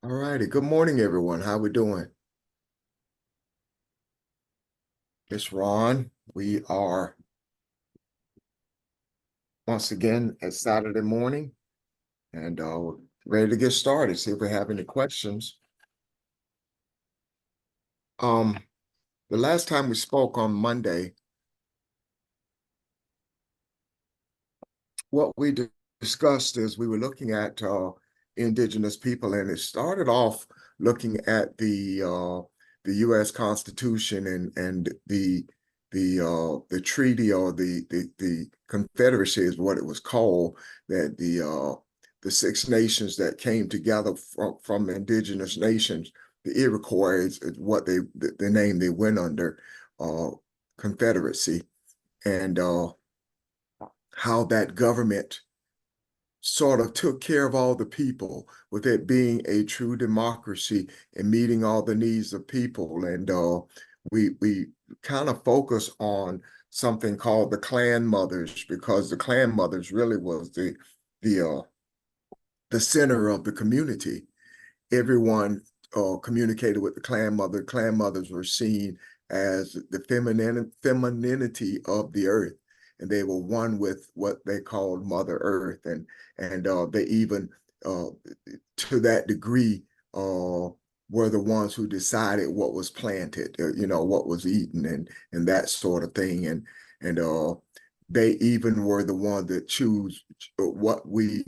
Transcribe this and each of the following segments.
All righty. Good morning, everyone. How we doing? It's Ron. We are once again at Saturday morning and ready to get started. See if we have any questions. Um, the last time we spoke on Monday, what we discussed is we were looking at indigenous people, and it started off looking at the U.S. Constitution and the treaty or the Confederacy is what it was called, that the Six Nations that came together from indigenous nations, the Iroquois is what the name they went under, uh, Confederacy, and how that government sort of took care of all the people with it being a true democracy and meeting all the needs of people. And we kind of focus on something called the clan mothers, because the clan mothers really was the the center of the community. Everyone communicated with the clan mother. Clan mothers were seen as the femininity of the earth, and they were one with what they called Mother Earth, and they even to that degree were the ones who decided what was planted, what was eaten, and that sort of thing, and they even were the one that choose what we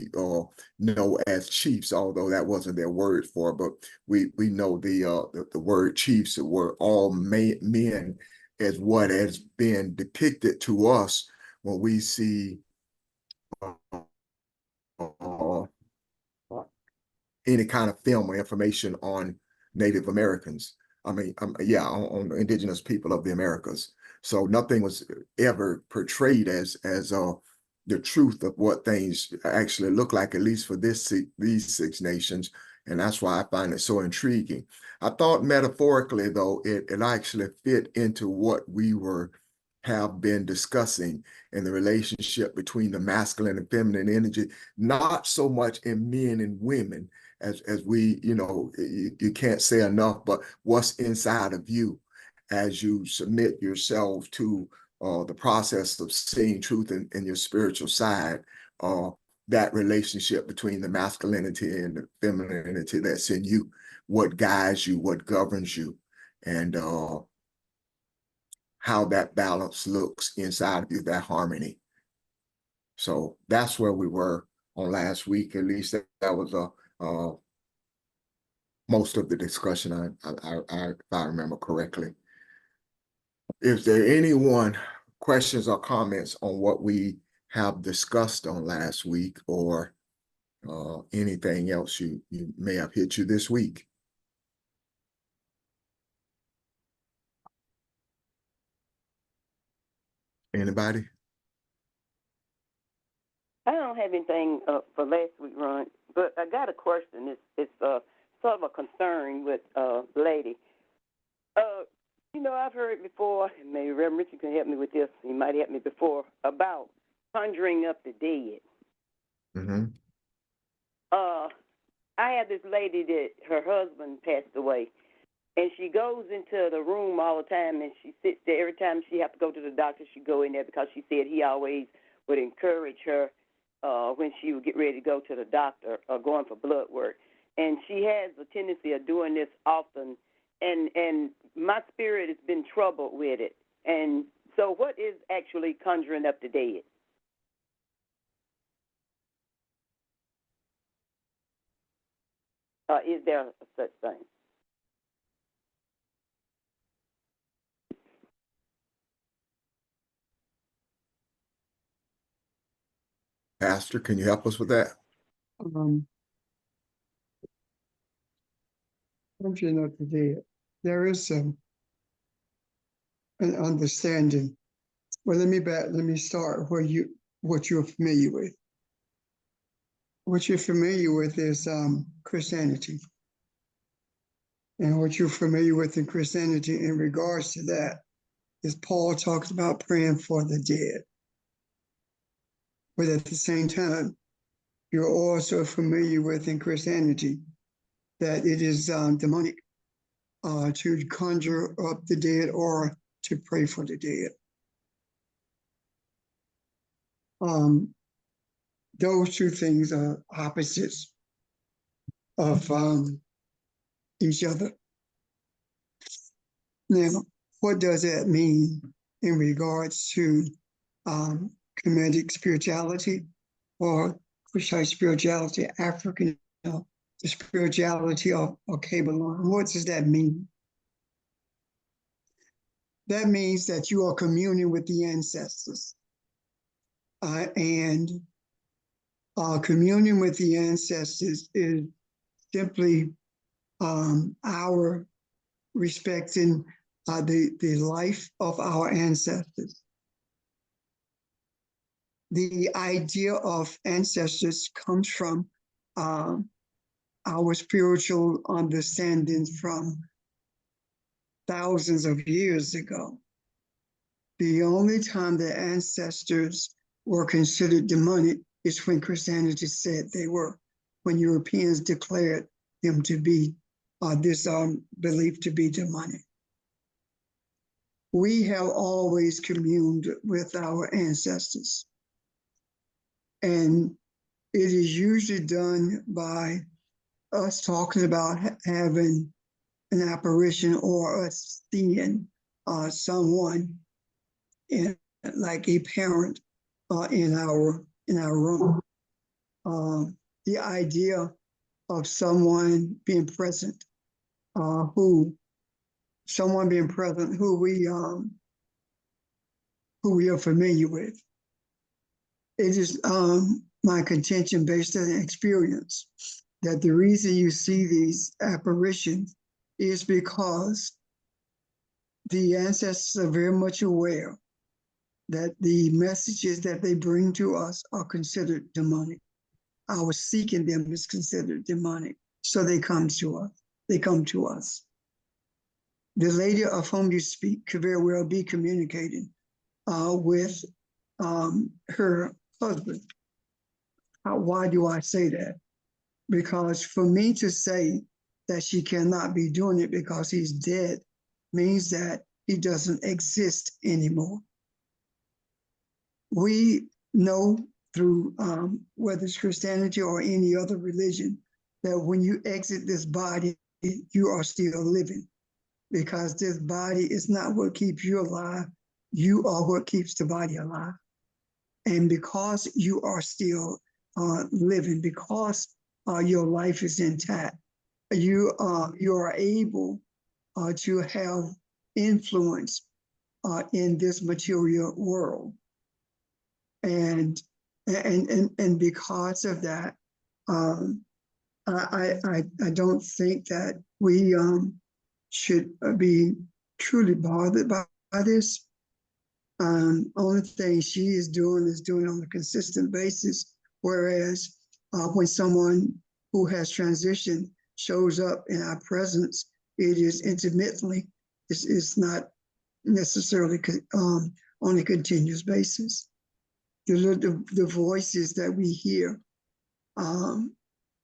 know as chiefs, although that wasn't their word for it, but we know the word chiefs were all men, as what has been depicted to us when we see uh, any kind of film or information on Native Americans. I mean, yeah, on indigenous people of the Americas. So nothing was ever portrayed as the truth of what things actually look like, at least for these Six Nations. And that's why I find it so intriguing. I thought metaphorically, though, it actually fit into what we have been discussing in the relationship between the masculine and feminine energy, not so much in men and women, as we, you can't say enough, but what's inside of you as you submit yourself to the process of seeing truth in your spiritual side, uh, that relationship between the masculinity and the femininity that's in you, what guides you, what governs you, and how that balance looks inside of you, that harmony. So that's where we were on last week. At least that was most of the discussion, if I remember correctly. Is there anyone questions or comments on what we have discussed on last week, or anything else you may have hit you this week? Anybody? I don't have anything for last week, Ron, but I got a question. It's sort of a concern with lady. Uh, I've heard before, and maybe Reverend Richard can help me with this. He might help me before about conjuring up the dead. Mm-hmm. Uh, I had this lady that her husband passed away, and she goes into the room all the time, and she sits there every time she have to go to the doctor. She go in there because she said he always would encourage her when she would get ready to go to the doctor or going for blood work. And she has a tendency of doing this often, and my spirit has been troubled with it. And so, what is actually conjuring up the dead? Is there a such thing? Pastor, can you help us with that? um, Function of the dead. There is an understanding. Well, let me start what you're familiar with. What you're familiar with is Christianity. And what you're familiar with in Christianity in regards to that is Paul talks about praying for the dead. But at the same time, you're also familiar with in Christianity that it is demonic to conjure up the dead or to pray for the dead. Those two things are opposites of each other. Now, what does that mean in regards to Kemetic spirituality or Kushite spirituality, African, the spirituality of Kabbalah? What does that mean? That means that you are communing with the ancestors. And communion with the ancestors is simply our respecting the life of our ancestors. The idea of ancestors comes from our spiritual understandings from thousands of years ago. The only time the ancestors were considered demonic is when Christianity said they were, when Europeans declared them to be this belief to be demonic. We have always communed with our ancestors. And it is usually done by us talking about having an apparition or us seeing someone like a parent in our room. The idea of someone being present, who we are familiar with. It is my contention based on experience that the reason you see these apparitions is because the ancestors are very much aware that the messages that they bring to us are considered demonic. Our seeking them is considered demonic. So they come to us. The lady of whom you speak could very well be communicating with her husband. Why do I say that? Because for me to say that she cannot be doing it because he's dead means that he doesn't exist anymore. We know through whether it's Christianity or any other religion that when you exit this body, you are still living, because this body is not what keeps you alive. You are what keeps the body alive. And because you are still living, because your life is intact, you are able to have influence in this material world. And because of that, I don't think that we should be truly bothered by this. Only thing she is doing on a consistent basis, whereas when someone who has transitioned shows up in our presence, it is intermittently. It's not necessarily on a continuous basis. The voices that we hear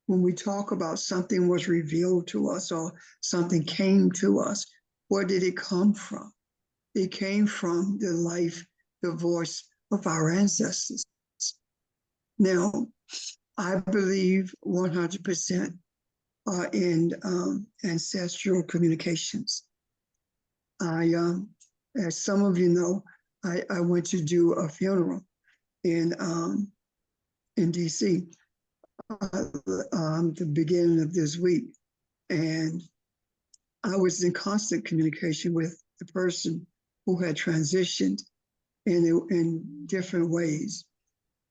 when we talk about something was revealed to us or something came to us, where did it come from? It came from the life, the voice of our ancestors. Now, I believe 100% in ancestral communications. As some of you know, I went to do a funeral in DC the beginning of this week, and I was in constant communication with the person who had transitioned in different ways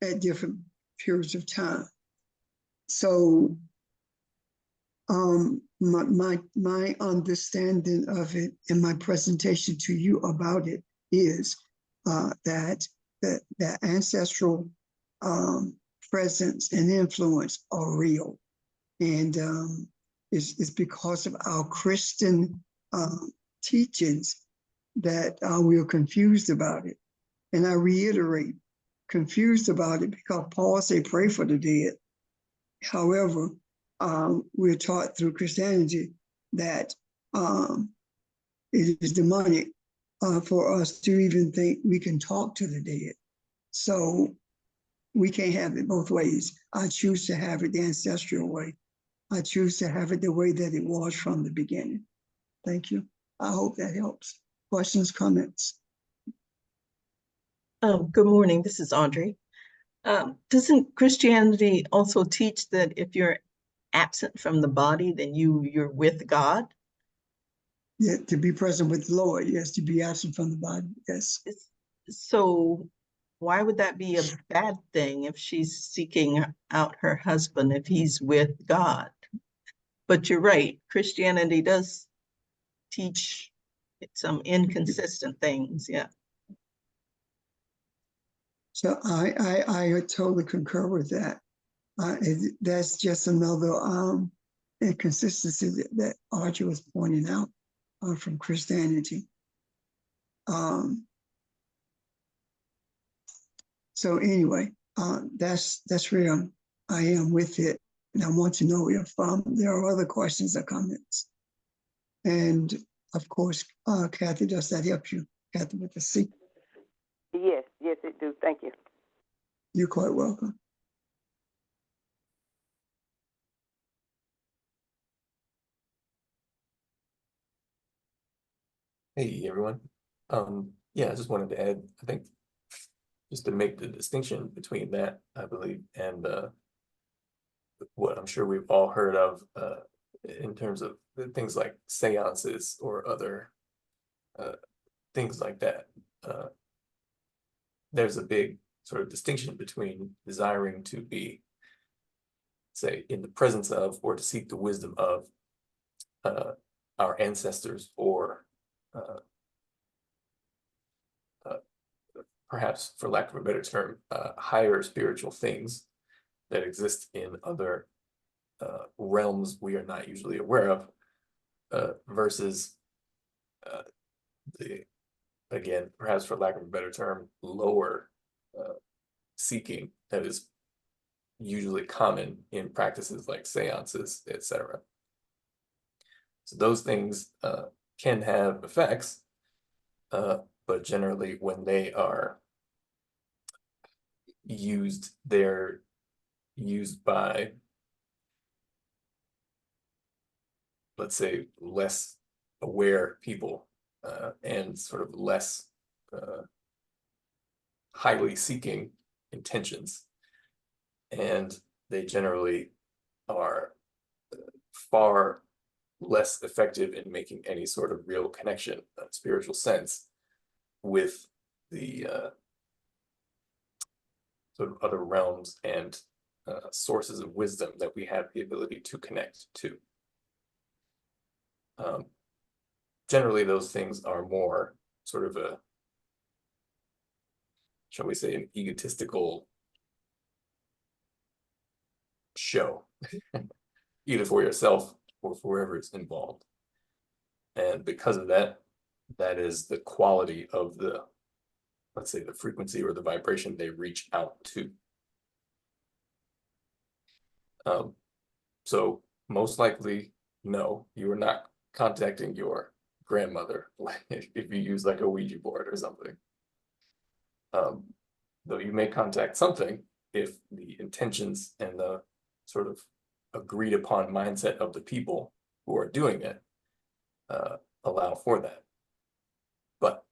at different periods of time. So my understanding of it and my presentation to you about it is that the ancestral presence and influence are real. And it's because of our Christian teachings that we are confused about it. And I reiterate, confused about it because Paul said, pray for the dead. However, we're taught through Christianity that it is demonic for us to even think we can talk to the dead. So we can't have it both ways. I choose to have it the ancestral way. I choose to have it the way that it was from the beginning. Thank you. I hope that helps. Questions, comments? Good morning, this is Audrey. Doesn't Christianity also teach that if you're absent from the body, then you're with God? Yeah, to be present with the Lord, yes, to be absent from the body, yes. So why would that be a bad thing if she's seeking out her husband if he's with God? But you're right, Christianity does teach some inconsistent things, yeah. So I totally concur with that. That's just another inconsistency that Audrey was pointing out from Christianity. So anyway, that's where I am with it. And I want to know if there are other questions or comments. And of course, Kathy, does that help you? Kathy with the C. Yes, yes, it do. Thank you. You're quite welcome. Hey everyone. Yeah, I just wanted to add, I think, just to make the distinction between that, I believe, and what I'm sure we've all heard of in terms of things like seances or other things like that. There's a big sort of distinction between desiring to be, say, in the presence of or to seek the wisdom of our ancestors or perhaps, for lack of a better term, higher spiritual things that exist in other realms we are not usually aware of, versus the, again, perhaps for lack of a better term, lower seeking that is usually common in practices like seances, etc. So those things can have effects, but generally when they are used, they're used by, let's say, less aware people and sort of less highly seeking intentions. And they generally are far less effective in making any sort of real connection, spiritual sense, with the sort of other realms and sources of wisdom that we have the ability to connect to. Generally, those things are more sort of a, shall we say, an egotistical show, either for yourself or for whoever's involved. And because of that, that is the quality of the, let's say, the frequency or the vibration they reach out to. So most likely, no, you are not contacting your grandmother if you use like a Ouija board or something. Though you may contact something if the intentions and the sort of agreed upon mindset of the people who are doing it allow for that. But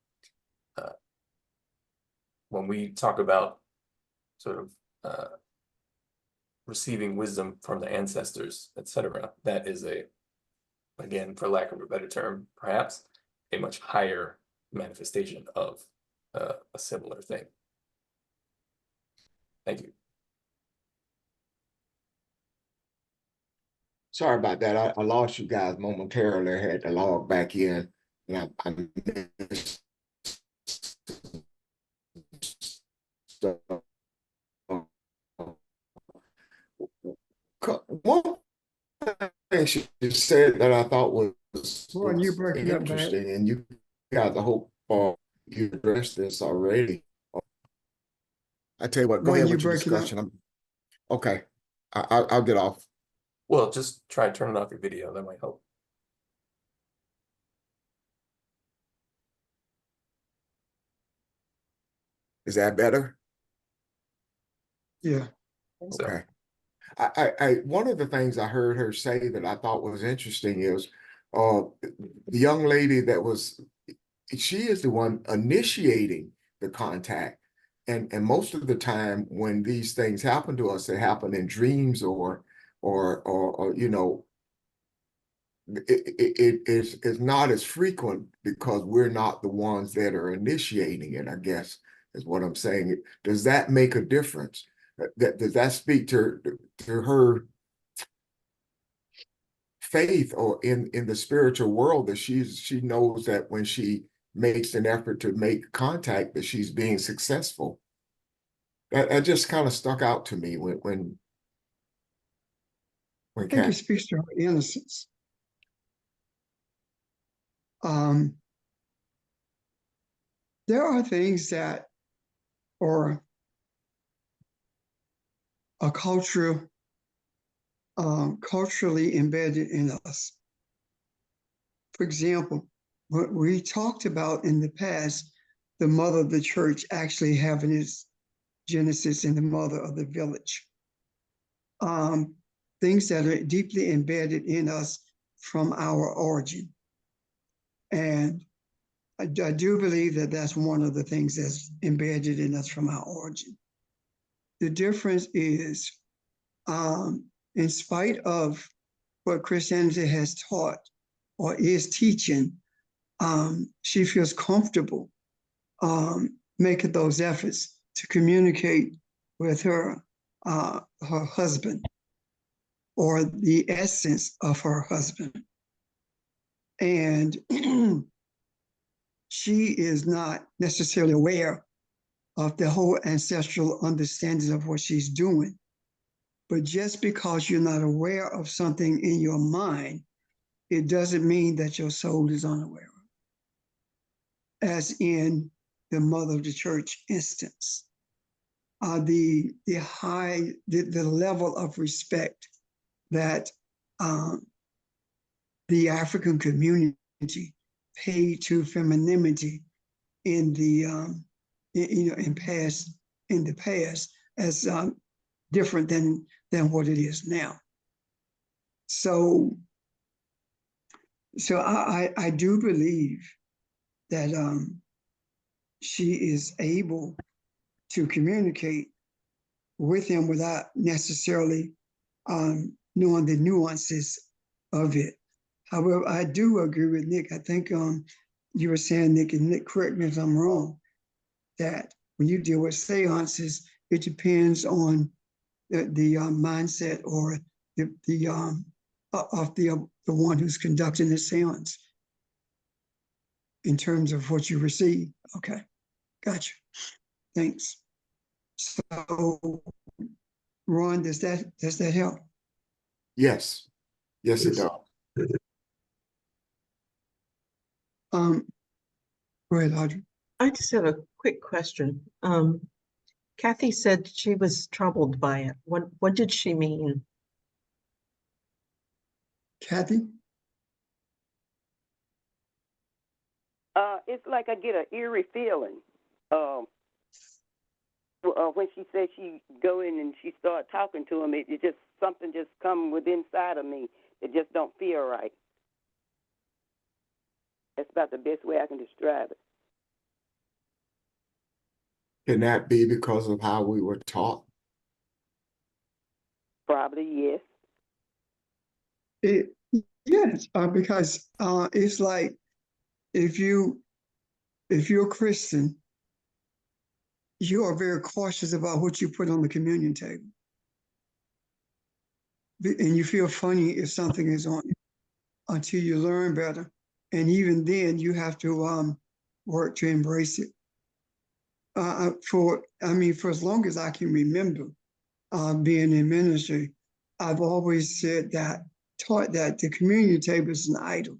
when we talk about sort of receiving wisdom from the ancestors, etc., that is a, again, for lack of a better term, perhaps a much higher manifestation of a similar thing. Thank you. Sorry about that. I lost you guys momentarily. I had to log back in. And I missed stuff. One thing she said that I thought was Boy, you're breaking up, man. interesting, and you got the hope you addressed this already. I tell you what, go Boy, ahead you're with your breaking up. discussion. Okay, I'll get off. Well, just try turning off your video. That might help. Is that better? Yeah. So, Okay. One of the things I heard her say that I thought was interesting is, the young lady that was, she is the one initiating the contact. And most of the time when these things happen to us, they happen in dreams or you know, it's not as frequent because we're not the ones that are initiating it, I guess, is what I'm saying. Does that make a difference? Does that speak to her faith or in the spiritual world, that she knows that when she makes an effort to make contact, that she's being successful? That just kind of stuck out to me when I think Kat. it speaks to her innocence. Um, there are things that are a culturally embedded in us. For example, what we talked about in the past, the mother of the church actually having its genesis in the mother of the village. Things that are deeply embedded in us from our origin. And I do believe that that's one of the things that's embedded in us from our origin. The difference is, in spite of what Christianity has taught or is teaching, she feels comfortable making those efforts to communicate with her husband, or the essence of her husband. And she is not necessarily aware of the whole ancestral understanding of what she's doing. But just because you're not aware of something in your mind, it doesn't mean that your soul is unaware of. As in the mother of the church instance, the level of respect that the African community paid to femininity in the in the past as different than what it is now. So I do believe that she is able to communicate with him without necessarily knowing the nuances of it. However, I do agree with Nick. I think you were saying, Nick, and Nick, correct me if I'm wrong, that when you deal with seances, it depends on the mindset or the one who's conducting the seance in terms of what you receive. Okay, gotcha. Thanks. So, Ron, does that help? Yes, yes, it does. Go ahead, Audrey. I just have a quick question. Kathy said she was troubled by it. What did she mean? Kathy? It's like I get an eerie feeling. When she said she go in and she started talking to him, it just, something just come within inside of me. It just don't feel right. That's about the best way I can describe it. Can that be because of how we were taught? Probably, Yes, yes. because it's like if you're a Christian, you are very cautious about what you put on the communion table. And you feel funny if something is on it until you learn better. And even then you have to work to embrace it. For as long as I can remember being in ministry, I've always taught that the communion table is an idol.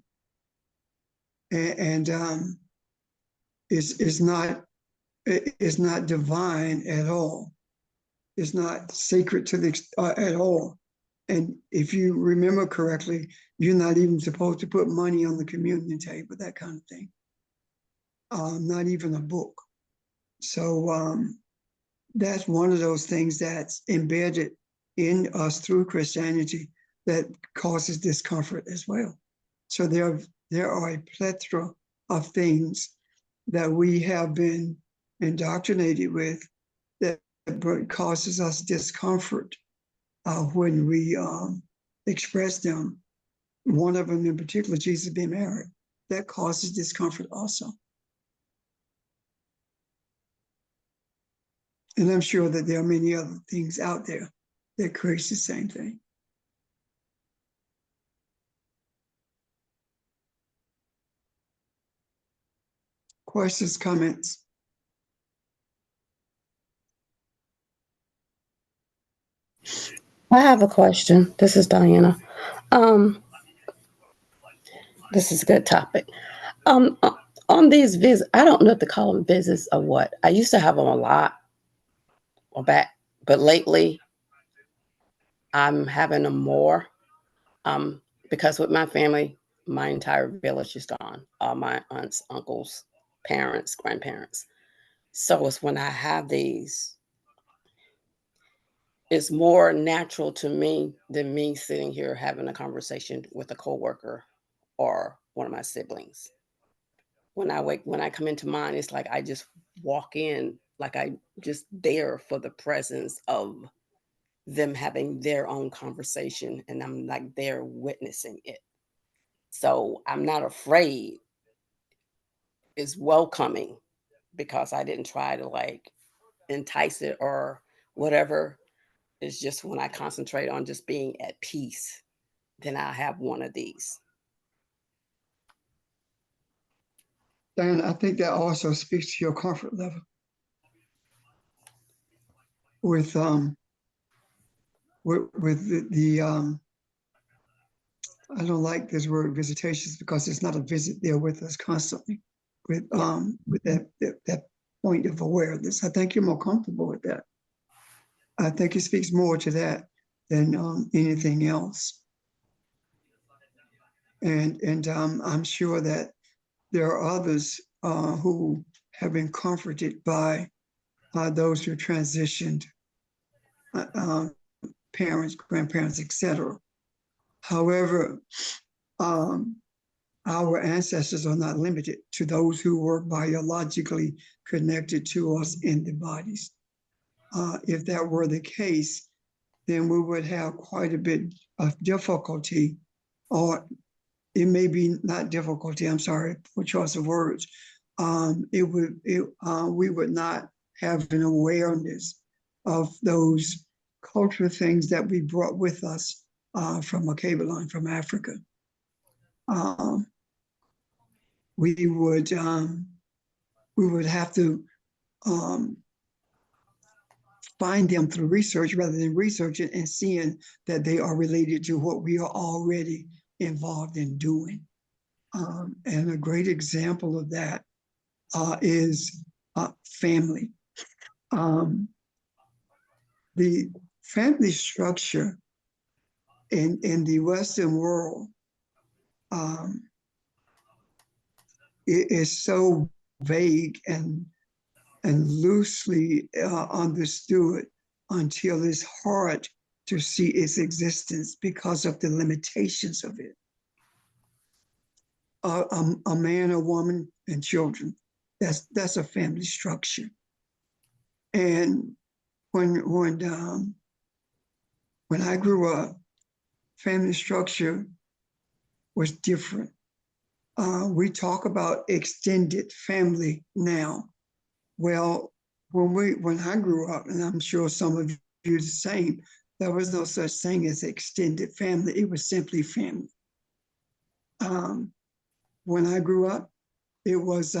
And it's not divine at all. It's not sacred to at all. And if you remember correctly, you're not even supposed to put money on the communion table, that kind of thing. Not even a book. So that's one of those things that's embedded in us through Christianity that causes discomfort as well. So there are a plethora of things that we have been indoctrinated with that causes us discomfort when we express them. One of them in particular, Jesus being married, that causes discomfort also. And I'm sure that there are many other things out there that creates the same thing. Questions, comments? I have a question. This is Diana. Um, this is a good topic. On these visits, I don't know if to call them visits or what. I used to have them a lot or back, but lately I'm having them more. Because with my family, my entire village is gone. All my aunts, uncles, parents, grandparents. So it's when I have these, it's more natural to me than me sitting here having a conversation with a coworker or one of my siblings. When I come into mine, it's like I just walk in, like I just there for the presence of them having their own conversation, and I'm like there witnessing it. So I'm not afraid. It's welcoming because I didn't try to like entice it or whatever. It's just when I concentrate on just being at peace, then I have one of these. And I think that also speaks to your comfort level with the I don't like this word visitations because it's not a visit. They're with us constantly with that point of awareness. I think you're more comfortable with that. I think it speaks more to that than anything else. And I'm sure that there are others who have been comforted by those who transitioned, parents, grandparents, etc. However, our ancestors are not limited to those who were biologically connected to us in the bodies. If that were the case, then we would have quite a bit of difficulty, or it may be not difficulty, I'm sorry for choice of words. We would not have an awareness of those cultural things that we brought with us from Macabeline, from Africa. We would have to find them through research rather than researching and seeing that they are related to what we are already involved in doing. And a great example of that is family. The family structure in the Western world it is so vague and loosely understood until it's hard to see its existence because of the limitations of it. A man, a woman, and children, that's a family structure. And when I grew up, family structure was different. We talk about extended family now. Well, when I grew up, and I'm sure some of you the same, there was no such thing as extended family. It was simply family. When I grew up, it was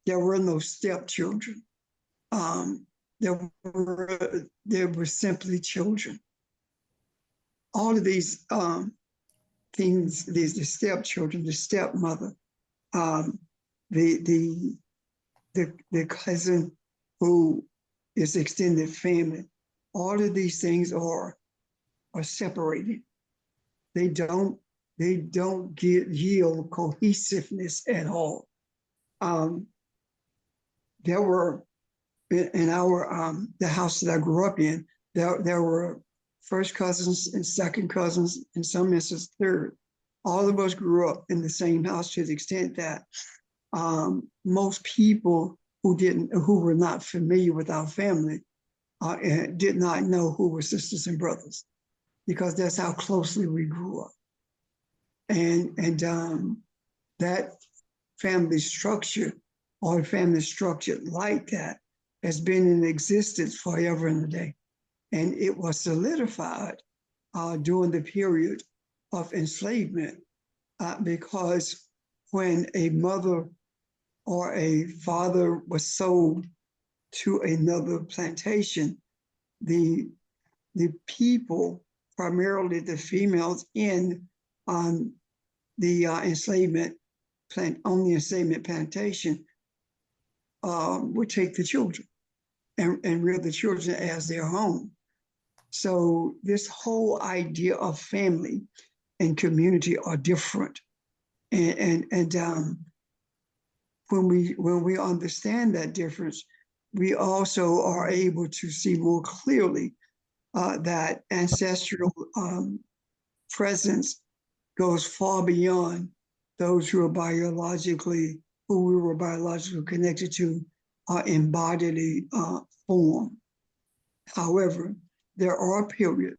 there were no stepchildren. There were simply children. All of these things, the stepchildren, the stepmother, the cousin who is extended family, all of these things are separated. They don't yield cohesiveness at all. There were in our the house that I grew up in, there were first cousins and second cousins, in some instances third. All of us grew up in the same house to the extent that most people who were not familiar with our family did not know who were sisters and brothers, because that's how closely we grew up. And that family structure, or family structure like that, has been in existence forever and a day. And it was solidified during the period of enslavement, because when a mother or a father was sold to another plantation, the people, primarily the females in the enslavement plantation, would take the children and rear the children as their home. So this whole idea of family and community are different. And when we understand that difference, we also are able to see more clearly that ancestral presence goes far beyond those who we were biologically connected to in bodily form. However, there are periods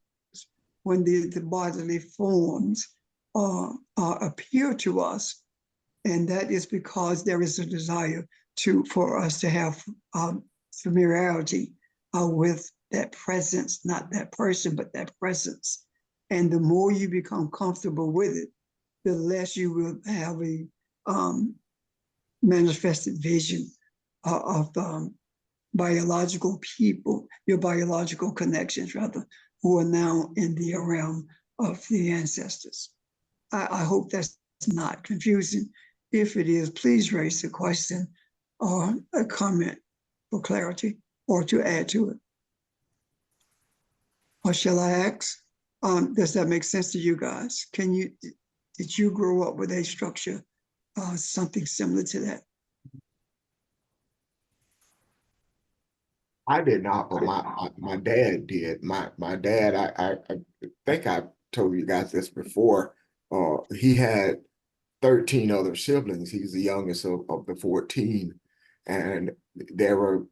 when the bodily forms appear to us, and that is because there is a desire for us to have familiarity with that presence, not that person, but that presence. And the more you become comfortable with it, the less you will have a manifested vision of biological people, your biological connections rather, who are now in the realm of the ancestors. I hope that's not confusing. If it is, please raise a question or a comment for clarity or to add to it. Or shall I ask, does that make sense to you guys? Did you grow up with a structure, something similar to that? I did not, but my dad did. My dad, I think I told you guys this before. He had 13 other siblings. He's the youngest of the 14. And they were,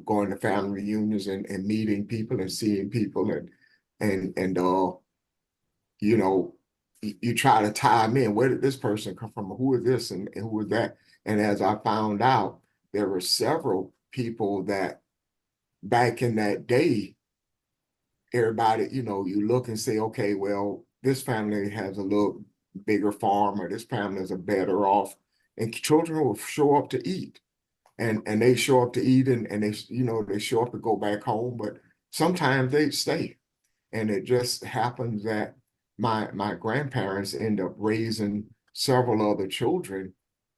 going to family reunions and meeting people and seeing people and you try to tie them in. Where did this person come from? Who is this and who is that? And as I found out, there were several people that back in that day, everybody, you look and say, okay, well, this family has a little bigger farm, or this family is better off, and children will show up to eat, and they show up to eat, and they they show up to go back home, but sometimes they stay, and it just happens that my grandparents end up raising several other children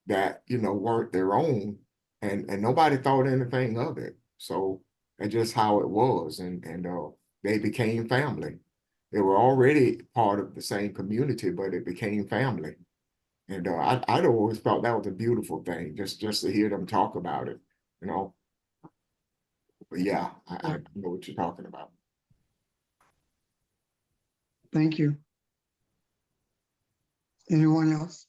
that weren't their own, and nobody thought anything of it. So that's just how it was, and they became family. They were already part of the same community, but it became family. And I'd always thought that was a beautiful thing, just to hear them talk about it, But yeah, I know what you're talking about. Thank you. Anyone else?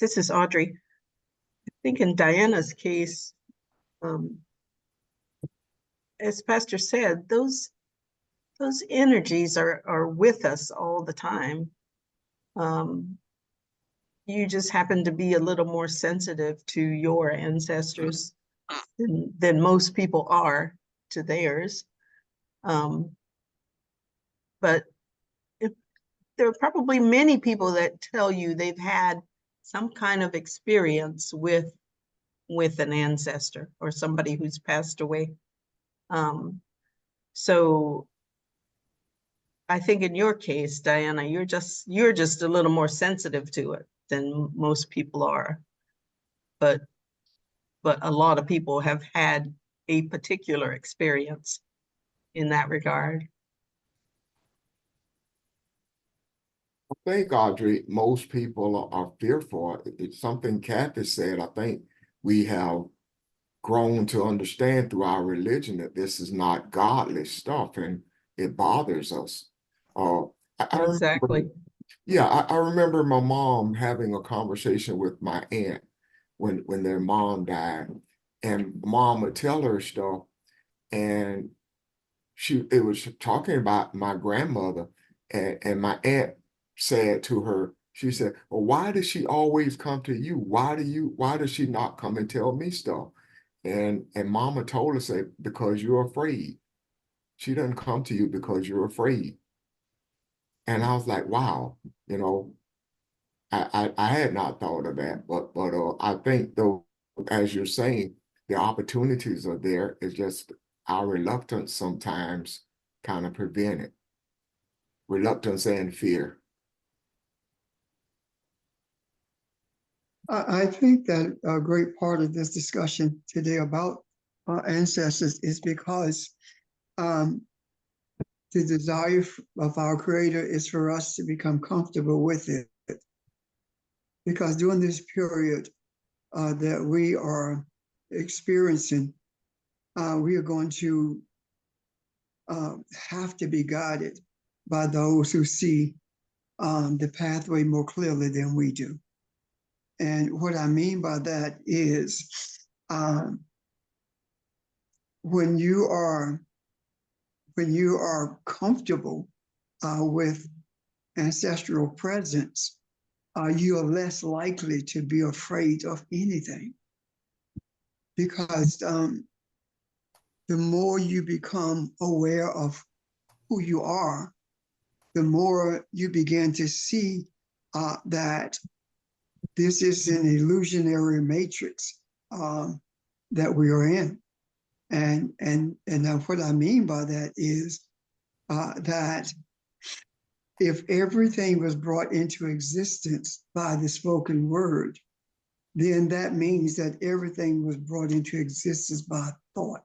This is Audrey. I think in Diana's case, as Pastor said, those energies are with us all the time. You just happen to be a little more sensitive to your ancestors than most people are to theirs. But there are probably many people that tell you they've had some kind of experience with an ancestor or somebody who's passed away. So I think in your case, Diana, you're just a little more sensitive to it than most people are. But a lot of people have had a particular experience in that regard. I think, Audrey, most people are fearful. It's something Kathy said. I think we have grown to understand through our religion that this is not godly stuff, and it bothers us. I remember, Exactly. yeah, I remember my mom having a conversation with my aunt when their mom died, and mom would tell her stuff, and it was talking about my grandmother, and my aunt said to her, she said, well, why does she always come to you? Why does she not come and tell me stuff? And mama told her, said, because you're afraid. She doesn't come to you because you're afraid. And I was like, wow, you know, I had not thought of that, but I think though, as you're saying, the opportunities are there. It's just our reluctance sometimes kind of prevent it. Reluctance and fear. I think that a great part of this discussion today about our ancestors is because the desire of our Creator is for us to become comfortable with it. Because during this period that we are experiencing, we are going to have to be guided by those who see the pathway more clearly than we do. And what I mean by that is when you are comfortable with ancestral presence, you are less likely to be afraid of anything, because the more you become aware of who you are, the more you begin to see that this is an illusionary matrix that we are in. And what I mean by that is that if everything was brought into existence by the spoken word, then that means that everything was brought into existence by thought.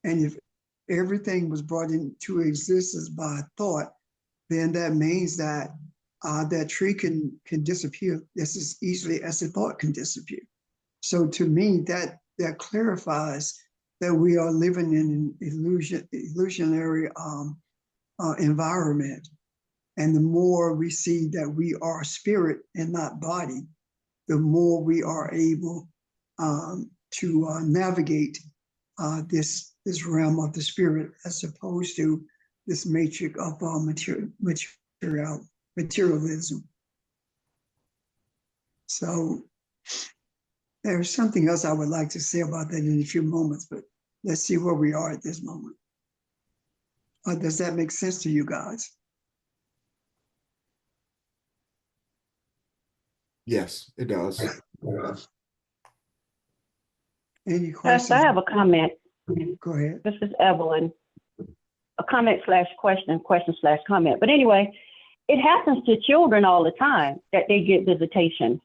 And if everything was brought into existence by thought, then that means that that tree can disappear just as easily as the thought can disappear. So to me, that clarifies that we are living in an illusionary environment. And the more we see that we are spirit and not body, the more we are able to navigate this realm of the spirit, as opposed to this matrix of materialism. So there's something else I would like to say about that in a few moments, but let's see where we are at this moment. Does that make sense to you guys? Yes, it does. Any Pastor, questions? I have a comment. Go ahead. This is Evelyn. A comment / question, question / comment. But anyway, it happens to children all the time that they get visitation.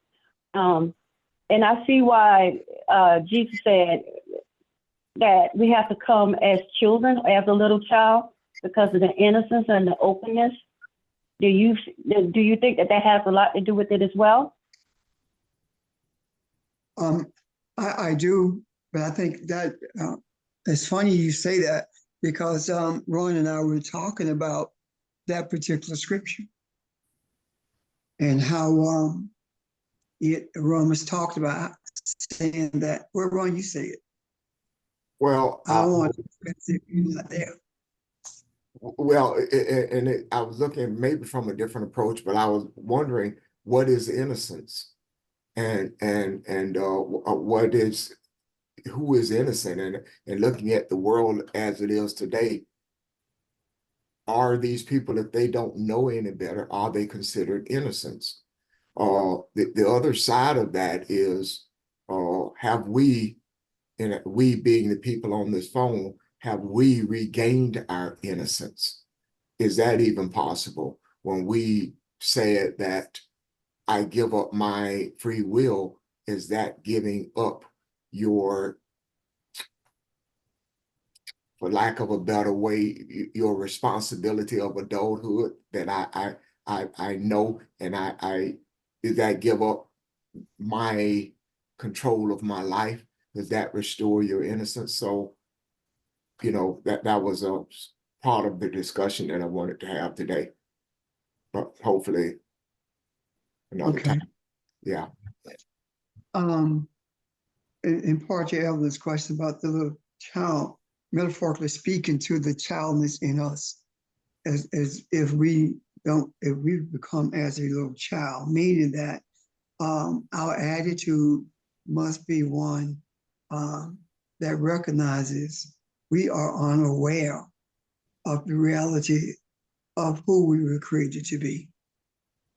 And I see why Jesus said that we have to come as children, as a little child, because of the innocence and the openness. Do you think that has a lot to do with it as well? I do, but I think that it's funny you say that, because Ron and I were talking about that particular scripture and how Ron was talked about saying that. Where, Ron, you say it? Well, I don't want to say you're not there. well, I was looking maybe from a different approach, but I was wondering, what is innocence, and what is, who is innocent, and looking at the world as it is today, are these people, if they don't know any better, are they considered innocents? The other side of that is, have we, and we being the people on this phone, have we regained our innocence? Is that even possible? When we said that I give up my free will, is that giving up your for lack of a better way, your responsibility of adulthood that I know, and I did that give up my control of my life? Does that restore your innocence? So, you know, that was a part of the discussion that I wanted to have today. But hopefully another Okay. time. Yeah. In part to Evelyn's question about the little child, metaphorically speaking, to the childness in us, as if we become as a little child, meaning that our attitude must be one that recognizes we are unaware of the reality of who we were created to be.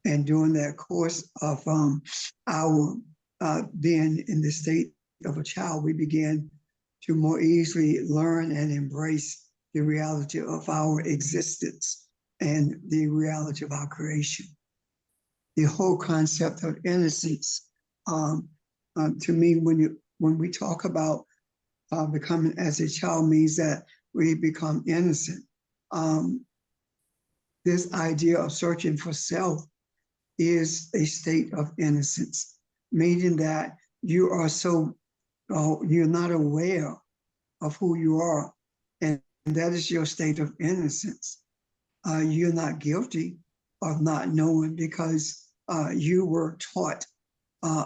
And during that course of our being in the state of a child, we began to more easily learn and embrace the reality of our existence and the reality of our creation. The whole concept of innocence, to me, when we talk about becoming as a child, means that we become innocent. This idea of searching for self is a state of innocence, meaning that you are you're not aware of who you are, and that is your state of innocence. You're not guilty of not knowing because you were taught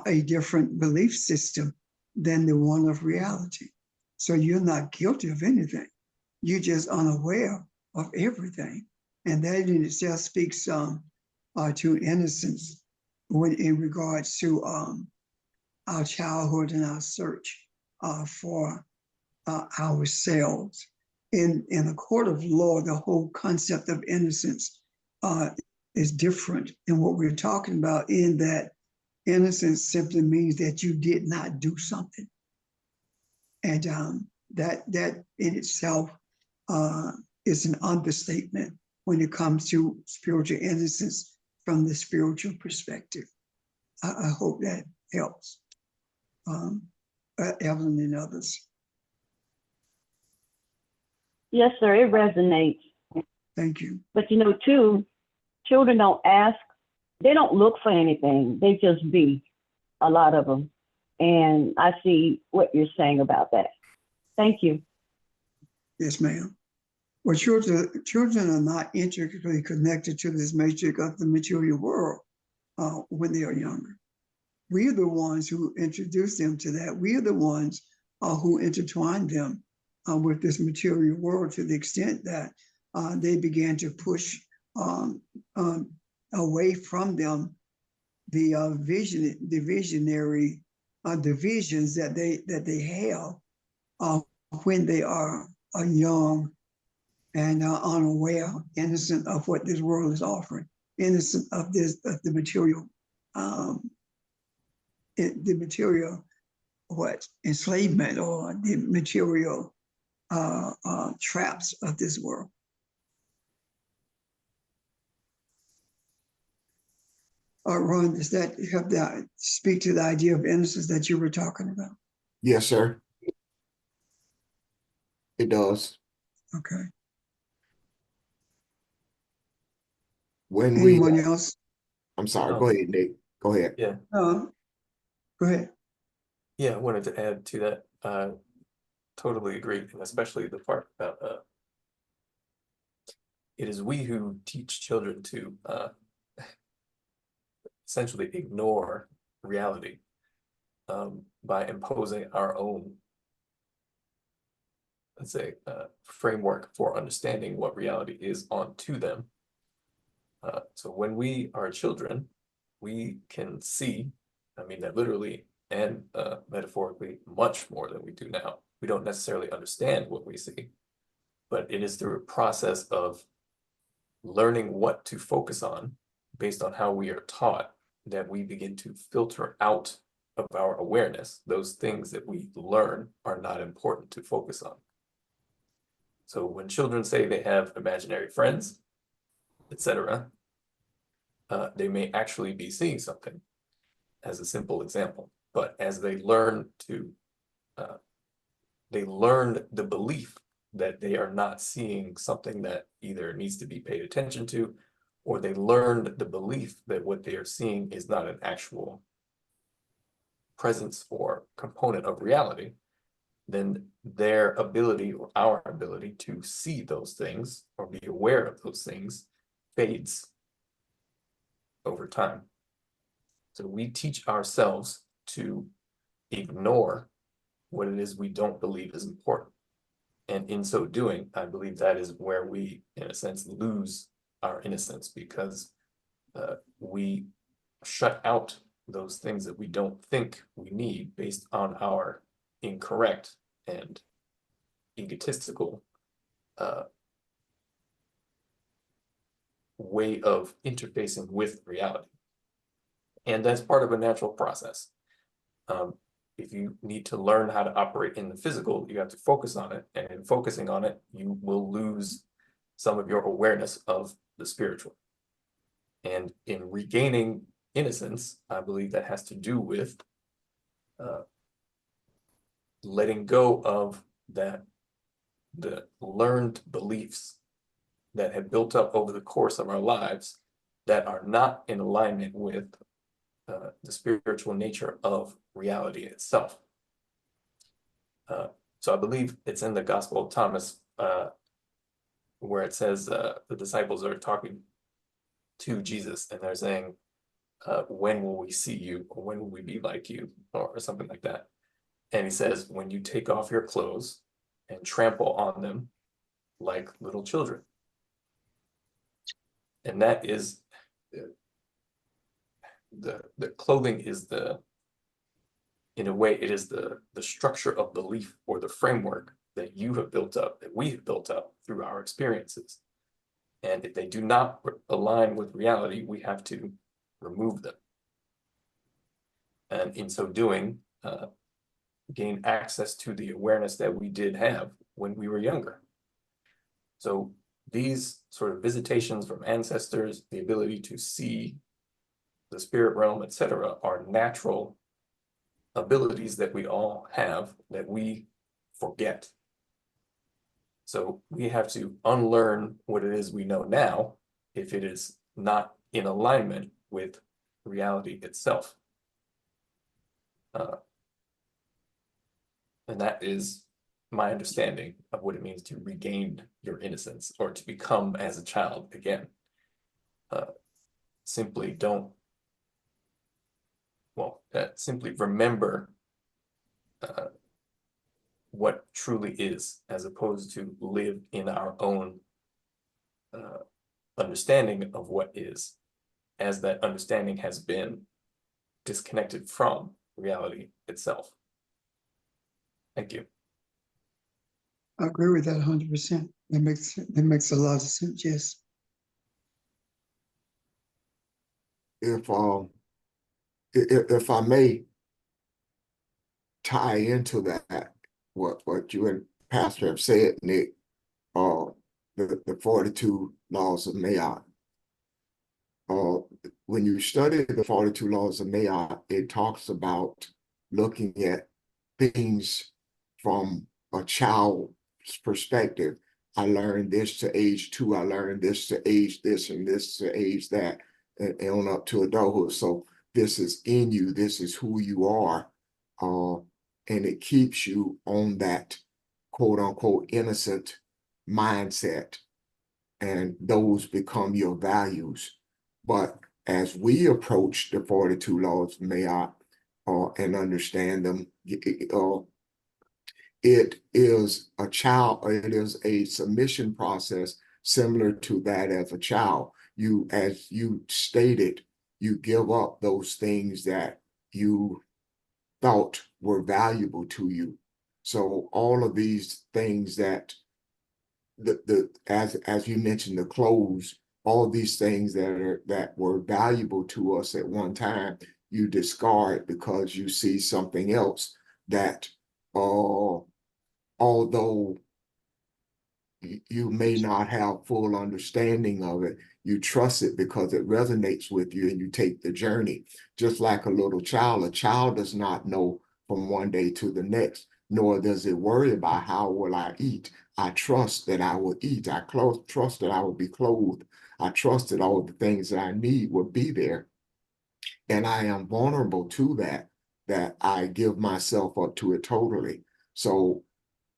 a different belief system than the one of reality. So you're not guilty of anything. You're just unaware of everything. And that in itself speaks to innocence when in regards to our childhood and our search for ourselves. In a court of law, the whole concept of innocence is different in what we're talking about, in that innocence simply means that you did not do something. And that in itself is an understatement when it comes to spiritual innocence from the spiritual perspective. I hope that helps. Evelyn and others. Yes, sir, it resonates. Thank you. But you know, too, children don't ask, they don't look for anything. They just be, a lot of them. And I see what you're saying about that. Thank you. Yes, ma'am. Well, children are not intricately connected to this matrix of the material world when they are younger. We are the ones who introduce them to that. We are the ones who intertwine them with this material world, to the extent that they began to push away from them the visionary divisions that they have when they are young and unaware, innocent of what this world is offering, innocent of the material, enslavement, or the material traps of this world. Ron, does that help speak to the idea of innocence that you were talking about? Yes, sir. It does. Okay. When Anyone else? I'm sorry, go ahead, Nick. Go ahead. Yeah, Go ahead. yeah, I wanted to add to that. Totally agree, and especially the part about it is we who teach children to essentially ignore reality by imposing our own, let's say, framework for understanding what reality is onto them. So when we are children, we can see, I mean that literally and metaphorically, much more than we do now. We don't necessarily understand what we see, but it is through a process of learning what to focus on based on how we are taught that we begin to filter out of our awareness those things that we learn are not important to focus on. So when children say they have imaginary friends, etc., they may actually be seeing something, as a simple example. But as they learn to, they learn the belief that they are not seeing something that either needs to be paid attention to, or they learned the belief that what they are seeing is not an actual presence or component of reality, then their ability or our ability to see those things or be aware of those things fades over time. So we teach ourselves to ignore what it is we don't believe is important. And in so doing, I believe that is where we, in a sense, lose our innocence, because we shut out those things that we don't think we need based on our incorrect and egotistical way of interfacing with reality. And that's part of a natural process. If you need to learn how to operate in the physical, you have to focus on it. And in focusing on it, you will lose some of your awareness of the spiritual. And in regaining innocence, I believe that has to do with letting go of the learned beliefs that have built up over the course of our lives that are not in alignment with the spiritual nature of reality itself. So I believe it's in the Gospel of Thomas where it says the disciples are talking to Jesus and they're saying, when will we see you, or when will we be like you, or something like that. And he says, when you take off your clothes and trample on them like little children. And that is the clothing is in a way, it is the structure of belief or the framework that you have built up, that we have built up through our experiences. And if they do not align with reality, we have to remove them. And in so doing, gain access to the awareness that we did have when we were younger. So these sort of visitations from ancestors, the ability to see the spirit realm, etc., are natural abilities that we all have that we forget. So we have to unlearn what it is we know now if it is not in alignment with reality itself. And that is my understanding of what it means to regain your innocence, or to become as a child again. Simply don't, well, simply remember what truly is, as opposed to live in our own understanding of what is, as that understanding has been disconnected from reality itself. Thank you. I agree with that 100%. That makes a lot of sense, yes. If I may tie into that, what you and Pastor have said, Nick, the 42 laws of Mayat. When you study the 42 laws of Mayat, it talks about looking at things from a child's perspective. I learned this to age 2, I learned this to age this, and this to age that, and on up to adulthood. So this is in you, this is who you are, and it keeps you on that quote unquote innocent mindset, and those become your values. But as we approach the 42 laws of Mayat and understand them, it is a submission process similar to that as a child. You, as you stated, you give up those things that you thought were valuable to you. So all of these things that as you mentioned, the clothes, all these things that were valuable to us at one time, you discard because you see something else that although you may not have full understanding of it, you trust it because it resonates with you and you take the journey. Just like a little child does not know from one day to the next. nor does it worry about how will I eat. I trust that I will eat. Trust that I will be clothed. I trust that all the things that I need will be there. And I am vulnerable to that I give myself up to it totally. So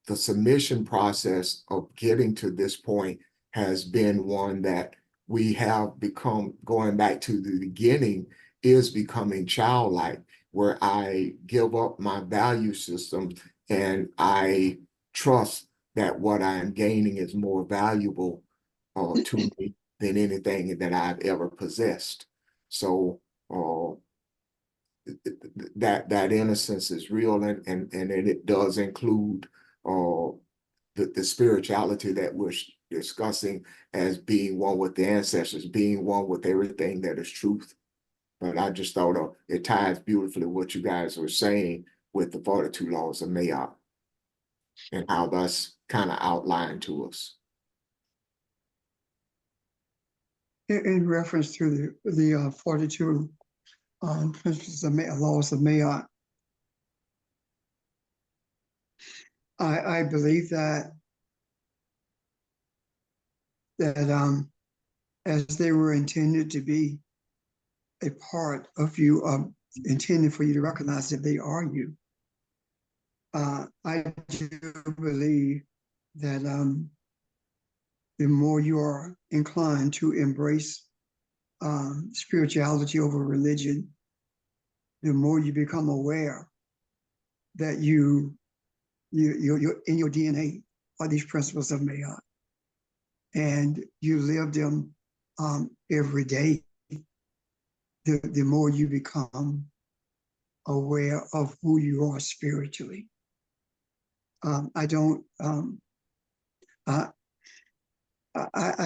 the submission process of getting to this point has been one that we have become, going back to the beginning, is becoming childlike, where I give up my value system and I trust that what I am gaining is more valuable to me than anything that I've ever possessed. So that innocence is real, and it does include the spirituality that we're discussing as being one with the ancestors, being one with everything that is truth. But I just thought it ties beautifully what you guys were saying with the 42 laws of Mayat and how that's kind of outlined to us. In reference to the 42 principles of laws of Mayat, I believe that as they were intended to be a part of you, intended for you to recognize that they are you. I do believe that the more you are inclined to embrace spirituality over religion, the more you become aware that you're in your DNA are these principles of Mayat, and you live them every day. The more you become aware of who you are spiritually. I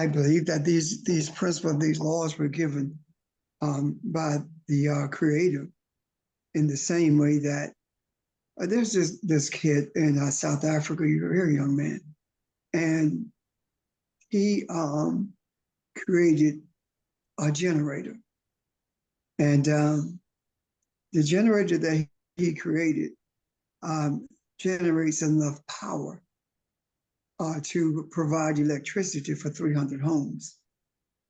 believe that these principles, these laws were given by the Creator in the same way that there's this kid in South Africa, you're a very young man, and he created a generator. And the generator that he created generates enough power to provide electricity for 300 homes.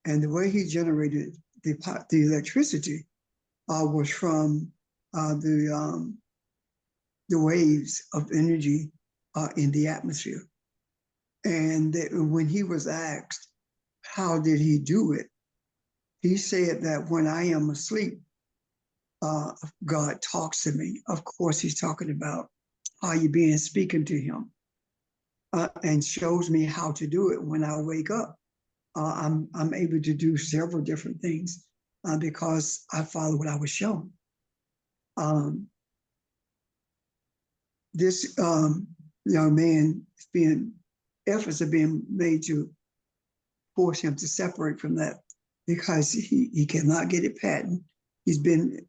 And the way he generated the electricity was from the waves of energy in the atmosphere. And when he was asked, how did he do it? He said that when I am asleep, God talks to me. Of course, he's talking about how you being speaking to him, and shows me how to do it. When I wake up, I'm able to do several different things because I follow what I was shown. This young man, efforts are being made to force him to separate from that because he cannot get it patent. He's been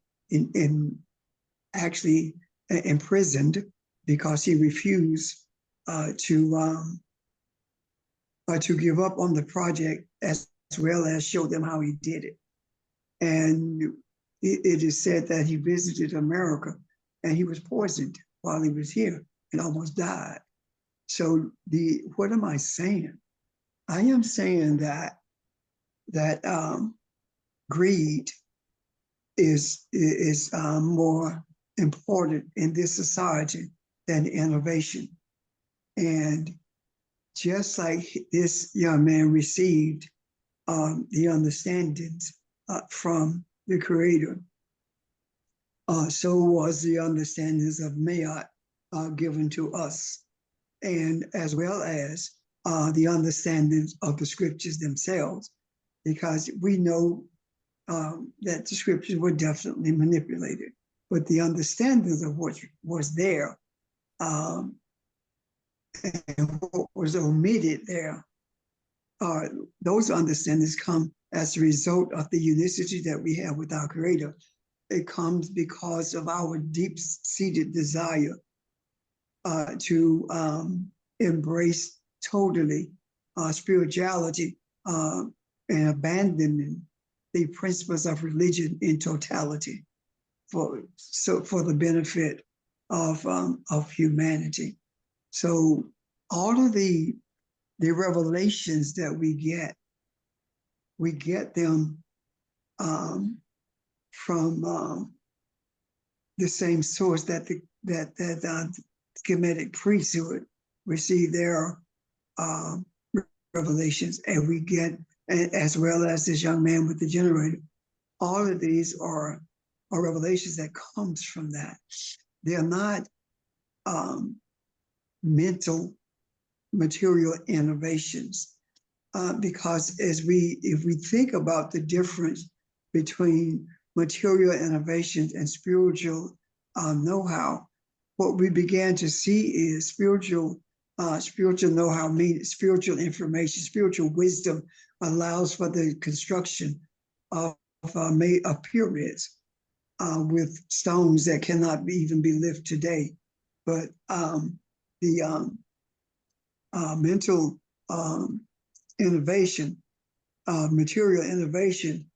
actually imprisoned because he refused to give up on the project as well as show them how he did it. And it is said that he visited America and he was poisoned while he was here and almost died. So what am I saying? I am saying that greed is more important in this society than innovation. And just like this young man received the understandings from the Creator, so was the understandings of Mayat given to us, and as well as the understandings of the scriptures themselves, because we know that the scriptures were definitely manipulated, but the understandings of what was there and what was omitted there, those understandings come as a result of the unicity that we have with our Creator. It comes because of our deep-seated desire to embrace totally spirituality and abandoning the principles of religion in totality for the benefit of humanity. So all of the revelations that we get them from the same source that the Kemetic priesthood receive their revelations, and we get, as well as this young man with the generator. All of these are revelations that comes from that. They are not mental material innovations, because if we think about the difference between material innovations and spiritual know-how, what we began to see is spiritual know-how means spiritual information, spiritual wisdom allows for the construction of pyramids with stones that cannot even be lifted today. But the mental innovation, material innovation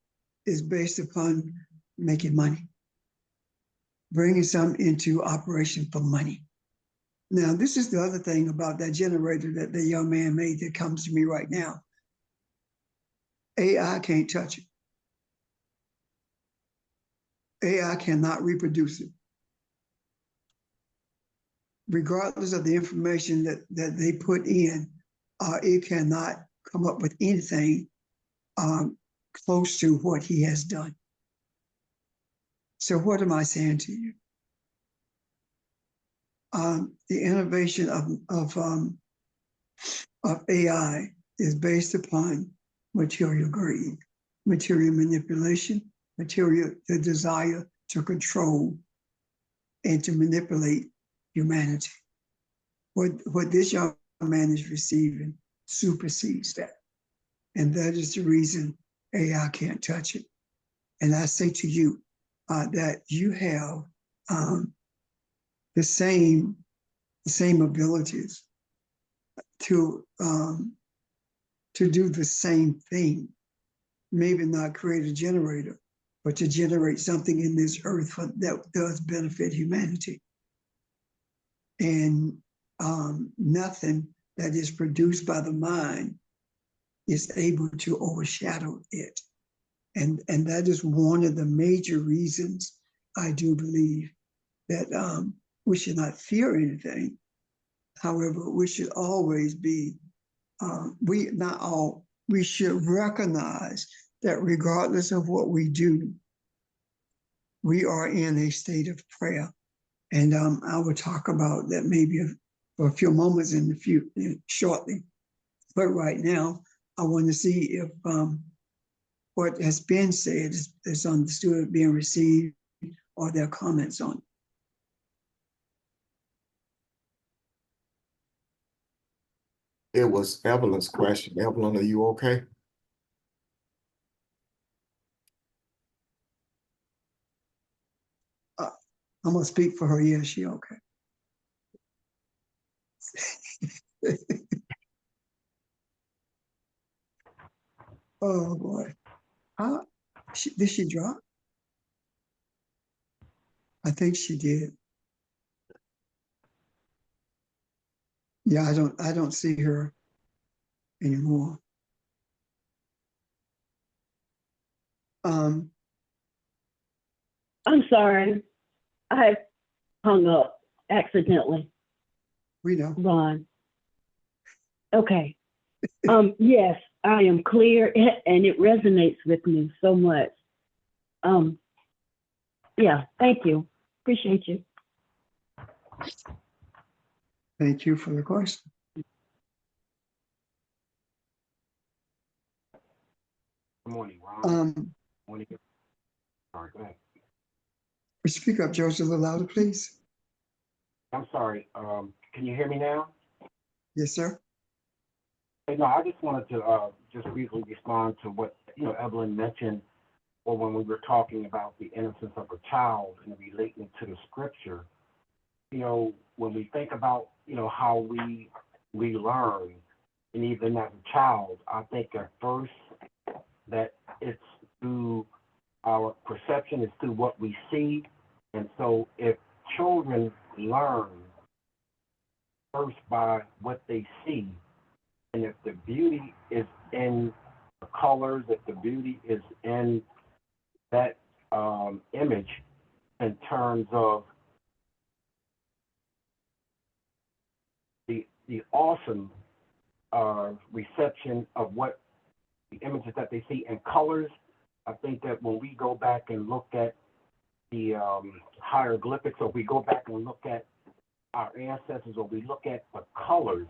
is based upon making money, bringing some into operation for money. Now, this is the other thing about that generator that the young man made that comes to me right now. AI can't touch it. AI cannot reproduce it. Regardless of the information that they put in, it cannot come up with anything close to what he has done. So what am I saying to you? The innovation of AI is based upon material greed, material manipulation, the desire to control and to manipulate humanity. What this young man is receiving supersedes that. And that is the reason AI can't touch it. And I say to you that you have the same abilities to do the same thing. Maybe not create a generator, but to generate something in this earth that does benefit humanity. And nothing that is produced by the mind is able to overshadow it. And that is one of the major reasons I do believe that we should not fear anything. However, we should always be, we should recognize that regardless of what we do, we are in a state of prayer. And I will talk about that maybe for a few moments shortly. But right now, I want to see if what has been said is understood, being received, or their comments on it. It was Evelyn's question. Evelyn, are you okay? I'm gonna speak for her. Yeah, she okay. Oh boy. Did she drop? I think she did. Yeah, I don't see her anymore. I'm sorry. I hung up accidentally, We know. Ron. Okay. Yes, I am clear and it resonates with me so much. Yeah, thank you. Appreciate you. Thank you for the question. Good morning, Ron. Morning. Sorry, go ahead. Speak up, Joseph, a little louder, please. I'm sorry. Can you hear me now? Yes, sir. Hey, no, I just wanted to just briefly respond to what Evelyn mentioned, or when we were talking about the innocence of a child and relating to the scripture. When we think about how we learn, and even as a child, I think at first that it's through our perception, it's through what we see. And so if children learn first by what they see. And if the beauty is in the colors, if the beauty is in that image in terms of the awesome reception of what the images that they see in colors, I think that when we go back and look at the hieroglyphics, or we go back and look at our ancestors, or we look at the colors,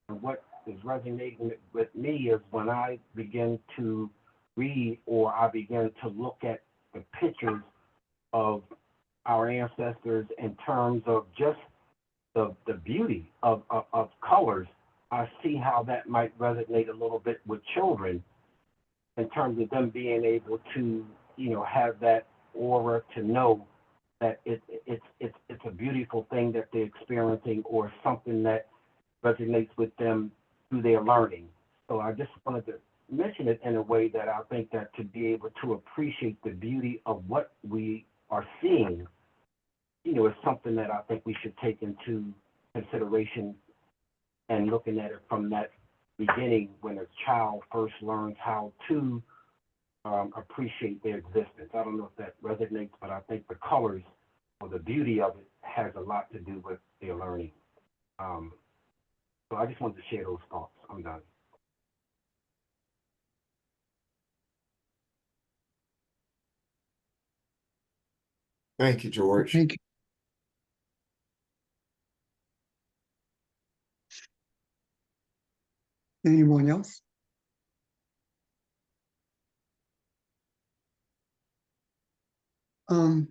and what is resonating with me is when I begin to read, or I begin to look at the pictures of our ancestors in terms of just the beauty of colors, I see how that might resonate a little bit with children in terms of them being able to, have that aura to know that it's a beautiful thing that they're experiencing, or something that resonates with them through their learning. So I just wanted to mention it in a way that I think that to be able to appreciate the beauty of what we are seeing, is something that I think we should take into consideration, and looking at it from that beginning when a child first learns how to appreciate their existence. I don't know if that resonates, but I think the colors or the beauty of it has a lot to do with their learning. So I just wanted to share those thoughts. I'm done. Thank you, George. Thank you. Anyone else? I'm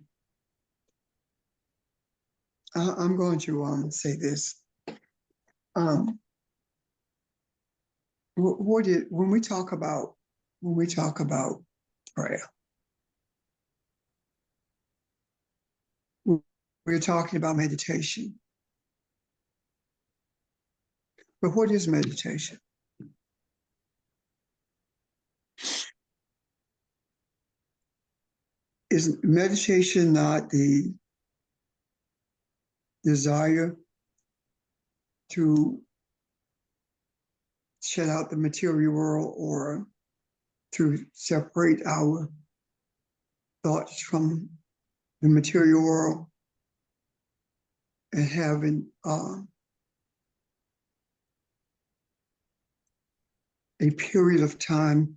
going to say this. When we talk about prayer, we're talking about meditation. But what is meditation? Is meditation not the desire to shut out the material world, or to separate our thoughts from the material world, and having a period of time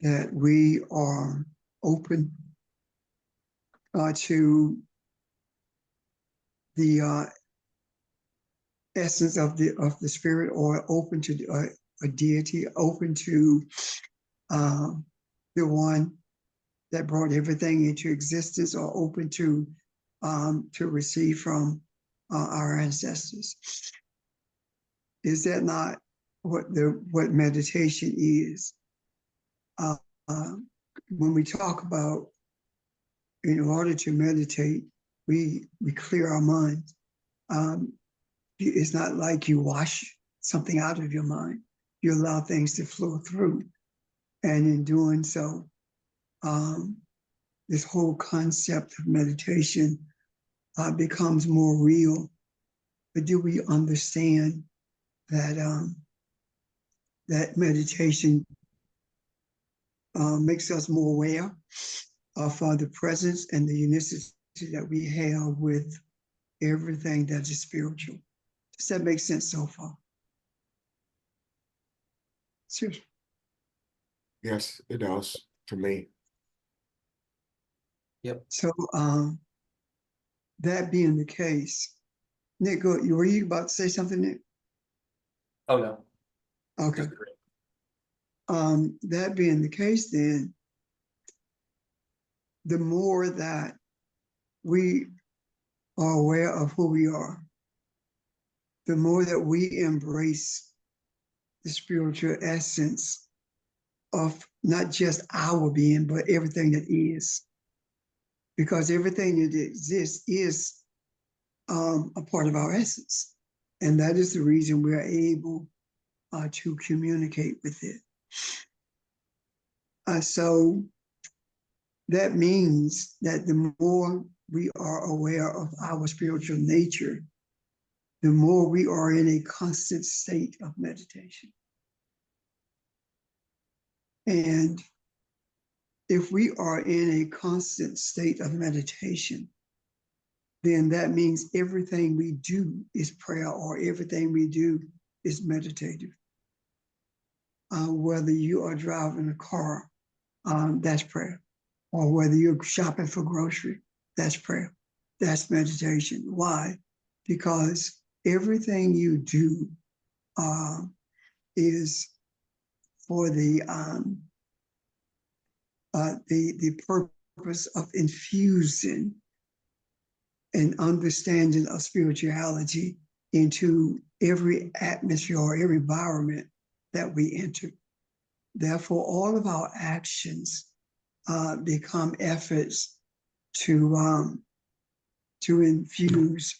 that we are open to the essence of the spirit, or open to a deity, open to the one that brought everything into existence, or open to receive from our ancestors. Is that not what meditation is? When we talk about, in order to meditate, we clear our minds. It's not like you wash something out of your mind. You allow things to flow through. And in doing so, this whole concept of meditation becomes more real. But do we understand that that meditation makes us more aware of the presence and the unicity that we have with everything that is spiritual? Does that make sense so far? Seriously. Yes, it does to me. Yep. So that being the case, Nick, were you about to say something, Nick? Oh, no. Okay. Just agree. That being the case, then the more that we are aware of who we are, the more that we embrace the spiritual essence of not just our being, but everything that is. Because everything that exists is a part of our essence. And that is the reason we are able to communicate with it. So that means that the more we are aware of our spiritual nature, the more we are in a constant state of meditation. And if we are in a constant state of meditation, then that means everything we do is prayer, or everything we do is meditative. Whether you are driving a car, that's prayer. Or whether you're shopping for grocery, that's prayer. That's meditation. Why? Because everything you do is for the purpose of infusing an understanding of spirituality into every atmosphere or every environment that we enter. Therefore, all of our actions become efforts to infuse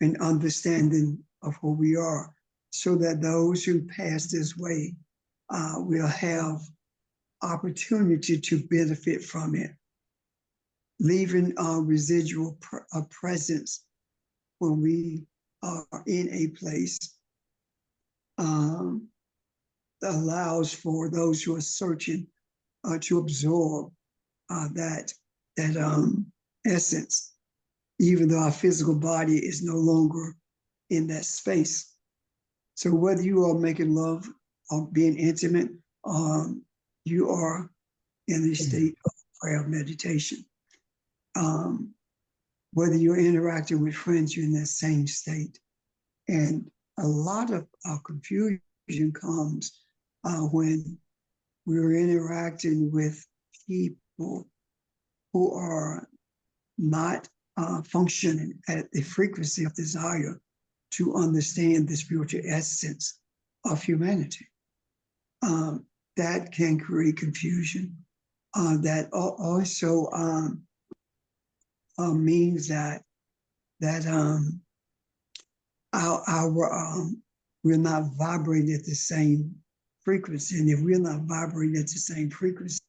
an understanding of who we are, so that those who pass this way will have opportunity to benefit from it, leaving residual presence when we are in a place allows for those who are searching to absorb that essence, even though our physical body is no longer in that space. So whether you are making love or being intimate, you are in a state of prayer meditation. Whether you're interacting with friends, you're in that same state. And a lot of confusion comes when we're interacting with people who are not functioning at the frequency of desire to understand the spiritual essence of humanity. That can create confusion. That also means that we're not vibrating at the same frequency. And if we're not vibrating at the same frequency,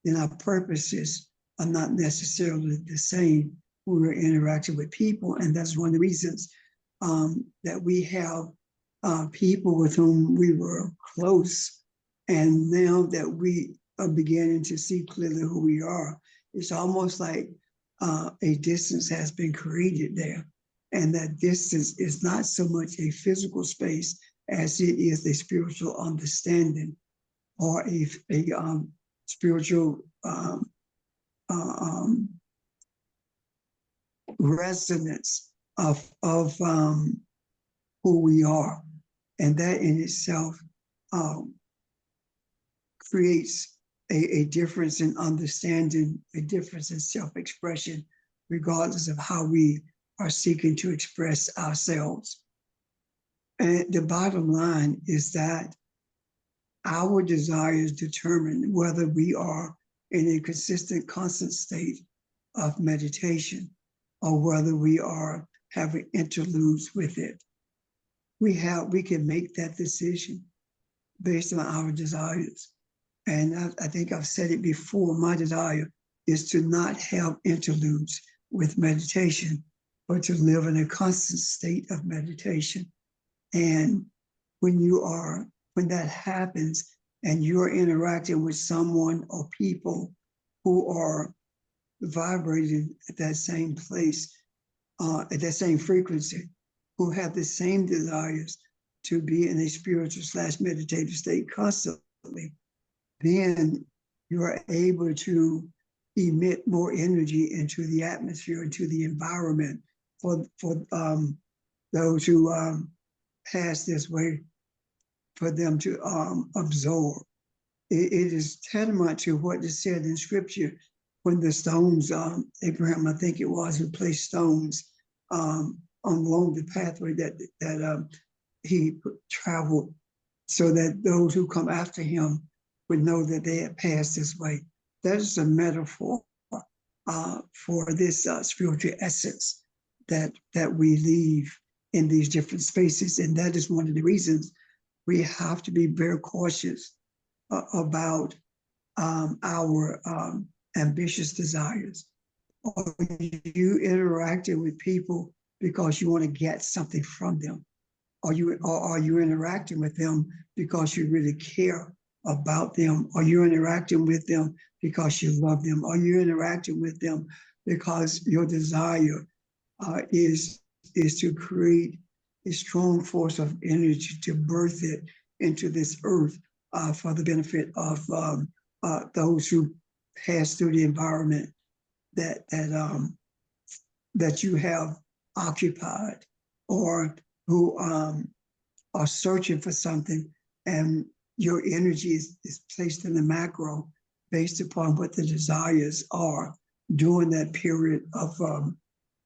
then our purposes are not necessarily the same when we're interacting with people. And that's one of the reasons that we have people with whom we were close, and now that we are beginning to see clearly who we are, it's almost like a distance has been created there. And that distance is not so much a physical space as it is a spiritual understanding, or a spiritual resonance of who we are. And that in itself creates a difference in understanding, a difference in self-expression, regardless of how we are seeking to express ourselves. And the bottom line is that our desires determine whether we are in a consistent, constant state of meditation, or whether we are having interludes with it. We can make that decision based on our desires. And I think I've said it before, my desire is to not have interludes with meditation, but to live in a constant state of meditation. And when that happens and you're interacting with someone or people who are vibrating at that same place, at that same frequency, who have the same desires to be in a spiritual / meditative state constantly, then you are able to emit more energy into the atmosphere, into the environment for those who pass this way, for them to absorb. It is tantamount to what is said in scripture when the stones, Abraham, I think it was, who placed stones along the pathway that he traveled, so that those who come after him would know that they had passed this way. That is a metaphor for this spiritual essence that we leave in these different spaces. And that is one of the reasons we have to be very cautious about our ambitious desires, Are you interacting with people because you want to get something from them? Are you interacting with them because you really care about them? Are you interacting with them because you love them? Are you interacting with them because your desire is to create a strong force of energy to birth it into this earth for the benefit of those who pass through the environment that you have occupied, or who are searching for something, and your energy is placed in the macro based upon what the desires are during that period of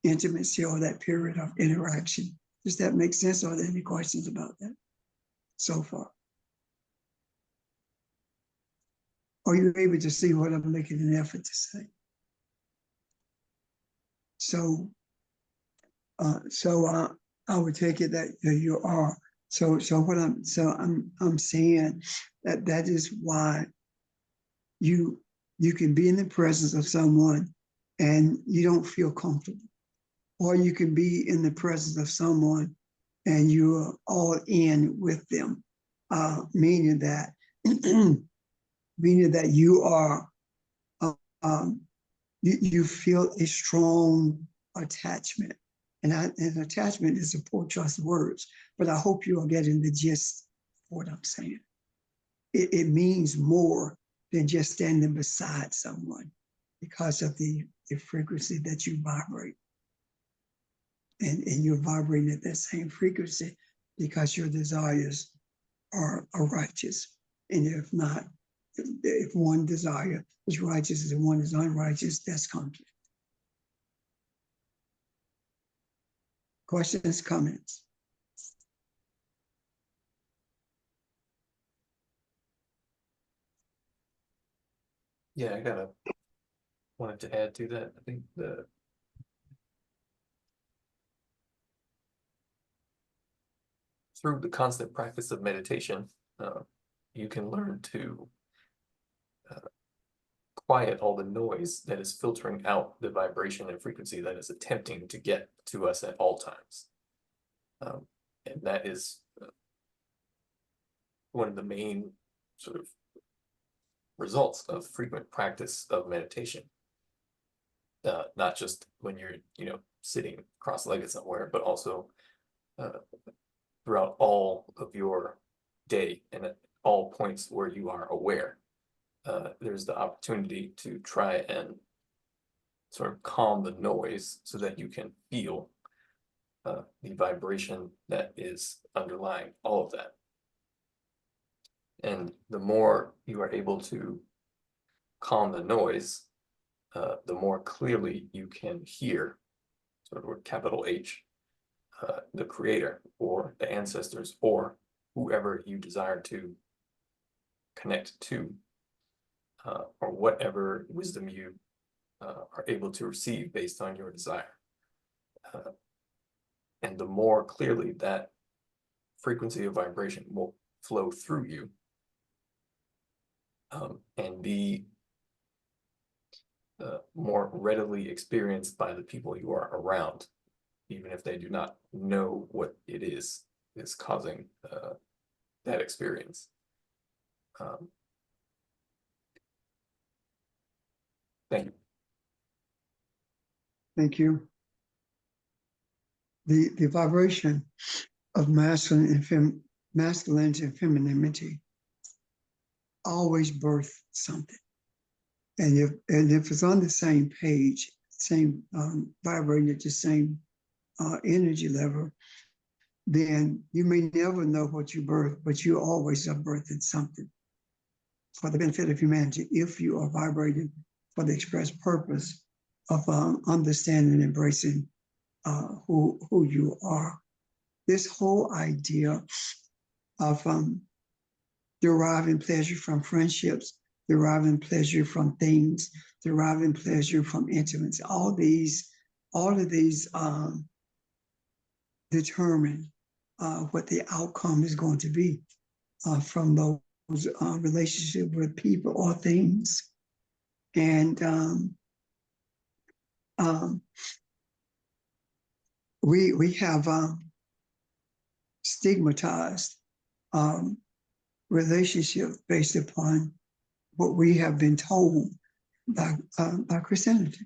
intimacy or that period of interaction. Does that make sense? Are there any questions about that so far? Are you able to see what I'm making an effort to say? So I would take it that you are. So what I'm saying that is why you can be in the presence of someone and you don't feel comfortable, or you can be in the presence of someone and you're all in with them, meaning that you are you feel a strong attachment. And attachment is a poor choice of words, but I hope you are getting the gist of what I'm saying. It means more than just standing beside someone because of the frequency that you vibrate. And you're vibrating at that same frequency because your desires are righteous. And if not, if one desire is righteous and one is unrighteous, that's conflict. Questions, comments? Yeah, I wanted to add to that. I think through the constant practice of meditation, you can learn to quiet all the noise that is filtering out the vibration and frequency that is attempting to get to us at all times. And that is one of the main sort of results of frequent practice of meditation. Not just when you're, sitting cross-legged somewhere, but also throughout all of your day and at all points where you are aware. There's the opportunity to try and sort of calm the noise so that you can feel the vibration that is underlying all of that. And the more you are able to calm the noise, the more clearly you can hear, sort of with capital H, the creator or the ancestors or whoever you desire to connect to, or whatever wisdom you are able to receive based on your desire. And the more clearly that frequency of vibration will flow through you and be more readily experienced by the people you are around, even if they do not know what it is causing that experience. Thank you. Thank you. The vibration of masculinity and femininity always birth something. And if it's on the same page, same vibrating at the same energy level, then you may never know what you birth, but you always are birthing something for the benefit of humanity if you are vibrating for the express purpose of understanding and embracing who you are. This whole idea of deriving pleasure from friendships, deriving pleasure from things, deriving pleasure from intimacy, all of these determine what the outcome is going to be from those relationships with people or things. And We have stigmatized relationships based upon what we have been told by Christianity.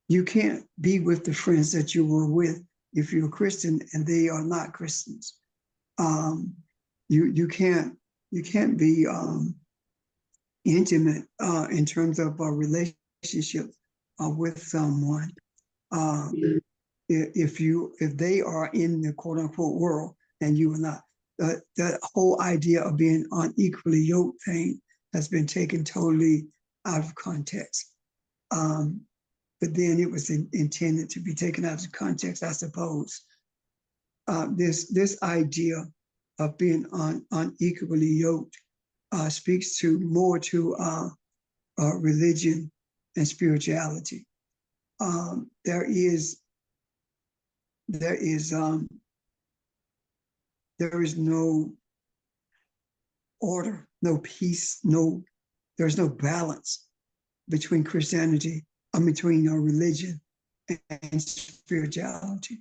You can't be with the friends that you were with if you're a Christian and they are not Christians. You can't be intimate in terms of a relationship with someone if they are in the quote unquote world and you are not. The whole idea of being unequally yoked thing has been taken totally out of context. But then it was intended to be taken out of context, I suppose. This idea of being unequally yoked speaks to more to religion and spirituality. There is no order, no peace, there's no balance between between religion and spirituality.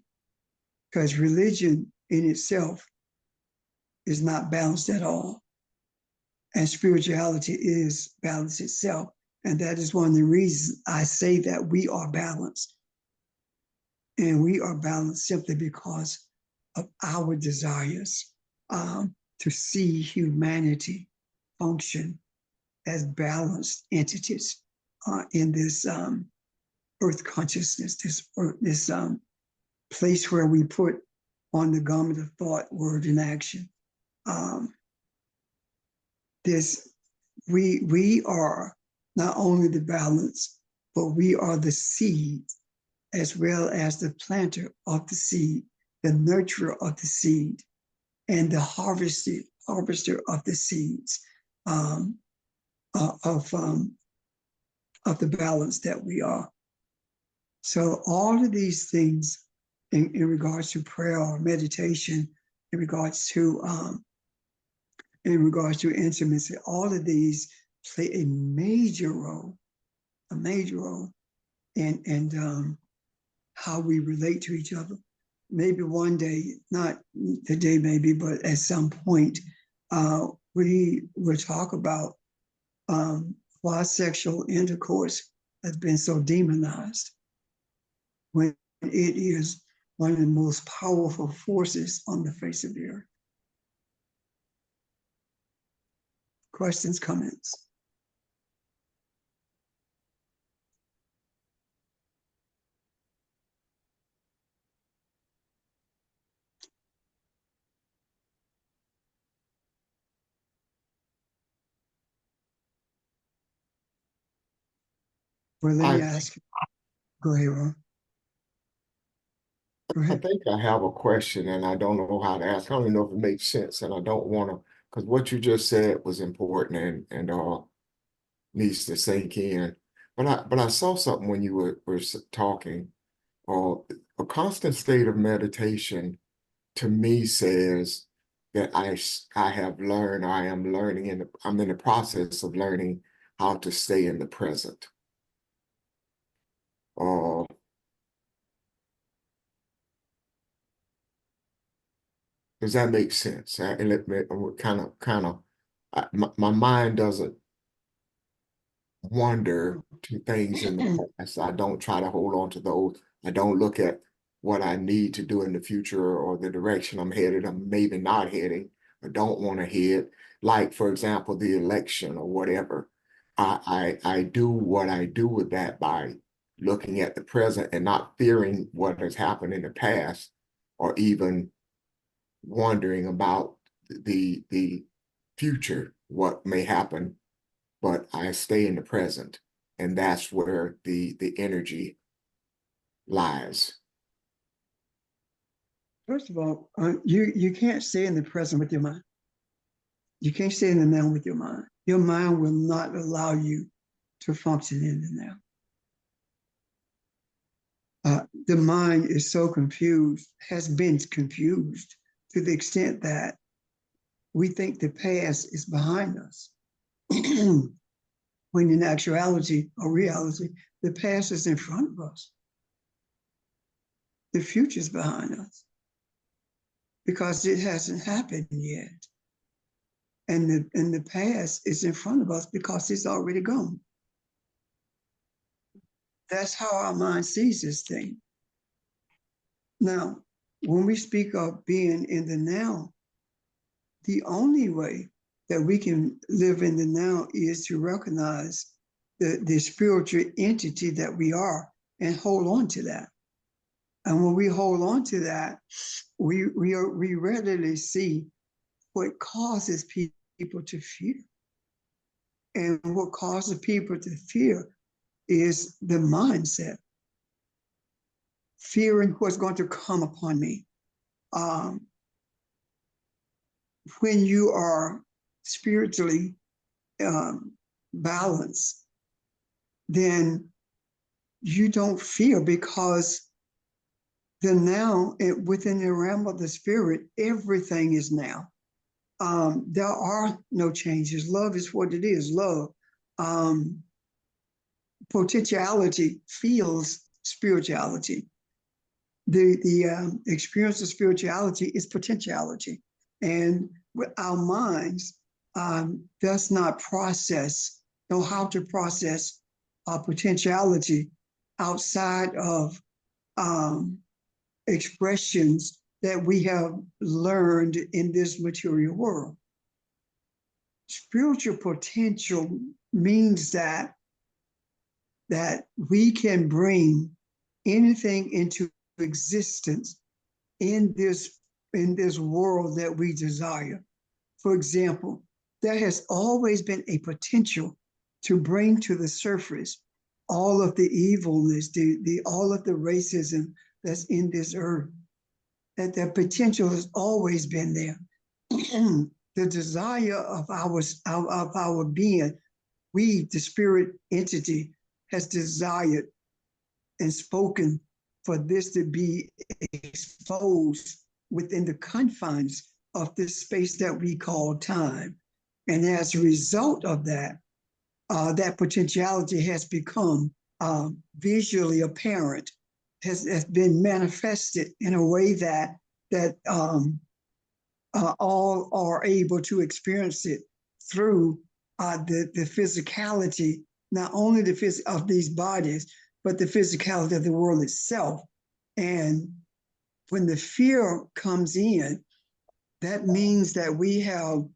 Because religion in itself is not balanced at all. And spirituality is balance itself. And that is one of the reasons I say that we are balanced. And we are balanced simply because of our desires to see humanity function as balanced entities in this earth consciousness, this place where we put on the garment of thought, word, and action. We are not only the balance, but we are the seed as well as the planter of the seed, the nurturer of the seed, and the harvester of the seeds of the balance that we are. So all of these things in regards to prayer or meditation, in regards to intimacy, all of these play a major role in how we relate to each other. Maybe one day, not today maybe, but at some point, we will talk about why sexual intercourse has been so demonized when it is one of the most powerful forces on the face of the earth. Questions, comments? Well, let me ask you. Go ahead, Ron. Go I ahead. think I have a question and I don't know how to ask. I don't even know if it makes sense and I don't want to, because what you just said was important and needs to sink in. But I saw something when you were talking. A constant state of meditation to me says that I have learned, I am learning, I'm in the process of learning how to stay in the present. Does that make sense? And my mind doesn't wander to things in the past. I don't try to hold on to those. I don't look at what I need to do in the future or the direction I'm headed. I'm maybe not heading or don't want to head. Like, for example, the election or whatever. I do what I do with that by looking at the present and not fearing what has happened in the past or even wondering about the future, what may happen, but I stay in the present, and that's where the energy lies. First of all, you can't stay in the present with your mind. You can't stay in the now with your mind. Your mind will not allow you to function in the now. The mind is so confused, has been confused to the extent that we think the past is behind us. When in actuality or reality, the past is in front of us. The future's behind us because it hasn't happened yet. And the past is in front of us because it's already gone. That's how our mind sees this thing. Now, when we speak of being in the now, the only way that we can live in the now is to recognize the spiritual entity that we are and hold on to that. And when we hold on to that, we readily see what causes people to fear. And what causes people to fear is the mindset, fearing what's going to come upon me. When you are spiritually balanced, then you don't fear because the now, within the realm of the spirit, everything is now. There are no changes. Love is what it is, love. Potentiality feels spirituality. The experience of spirituality is potentiality. And our minds does not know how to process potentiality outside of expressions that we have learned in this material world. Spiritual potential means that we can bring anything into existence in this world that we desire. For example, there has always been a potential to bring to the surface all of the evilness, all of the racism that's in this earth. That potential has always been there. The desire of our being, we, the spirit entity, has desired and spoken for this to be exposed within the confines of this space that we call time. And as a result of that, that potentiality has become visually apparent, has been manifested in a way that all are able to experience it through the physicality, not only of these bodies, but the physicality of the world itself. And when the fear comes in, that means that we have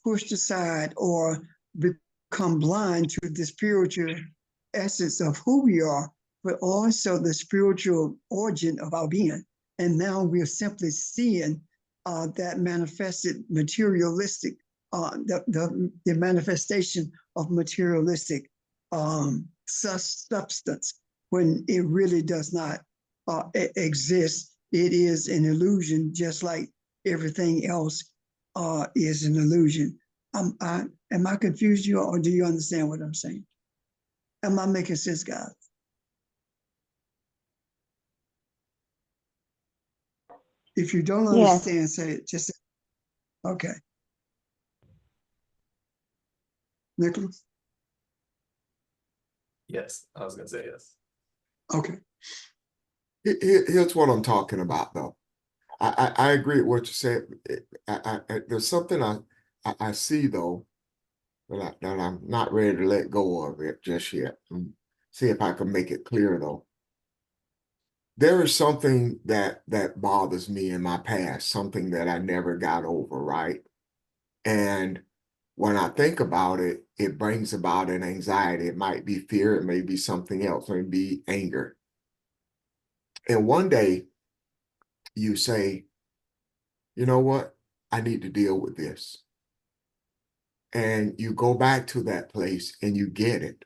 pushed aside or become blind to the spiritual essence of who we are, but also the spiritual origin of our being. And now we're simply seeing that manifested materialistic, the manifestation of materialistic substance when it really does not exist. It is an illusion, just like everything else is an illusion. Am I confused you, or do you understand what I'm saying? Am I making sense, guys? If you don't Yes. understand, say it. Just okay. Nicholas? Yes, I was gonna say yes. Okay. Here's what I'm talking about, though. I agree with what you said. There's something I see, though, that I'm not ready to let go of it just yet. See if I can make it clear, though. There is something that bothers me in my past, something that I never got over, right? And when I think about it, it brings about an anxiety. It might be fear, it may be something else, it may be anger. And one day you say, you know what? I need to deal with this. And you go back to that place and you get it.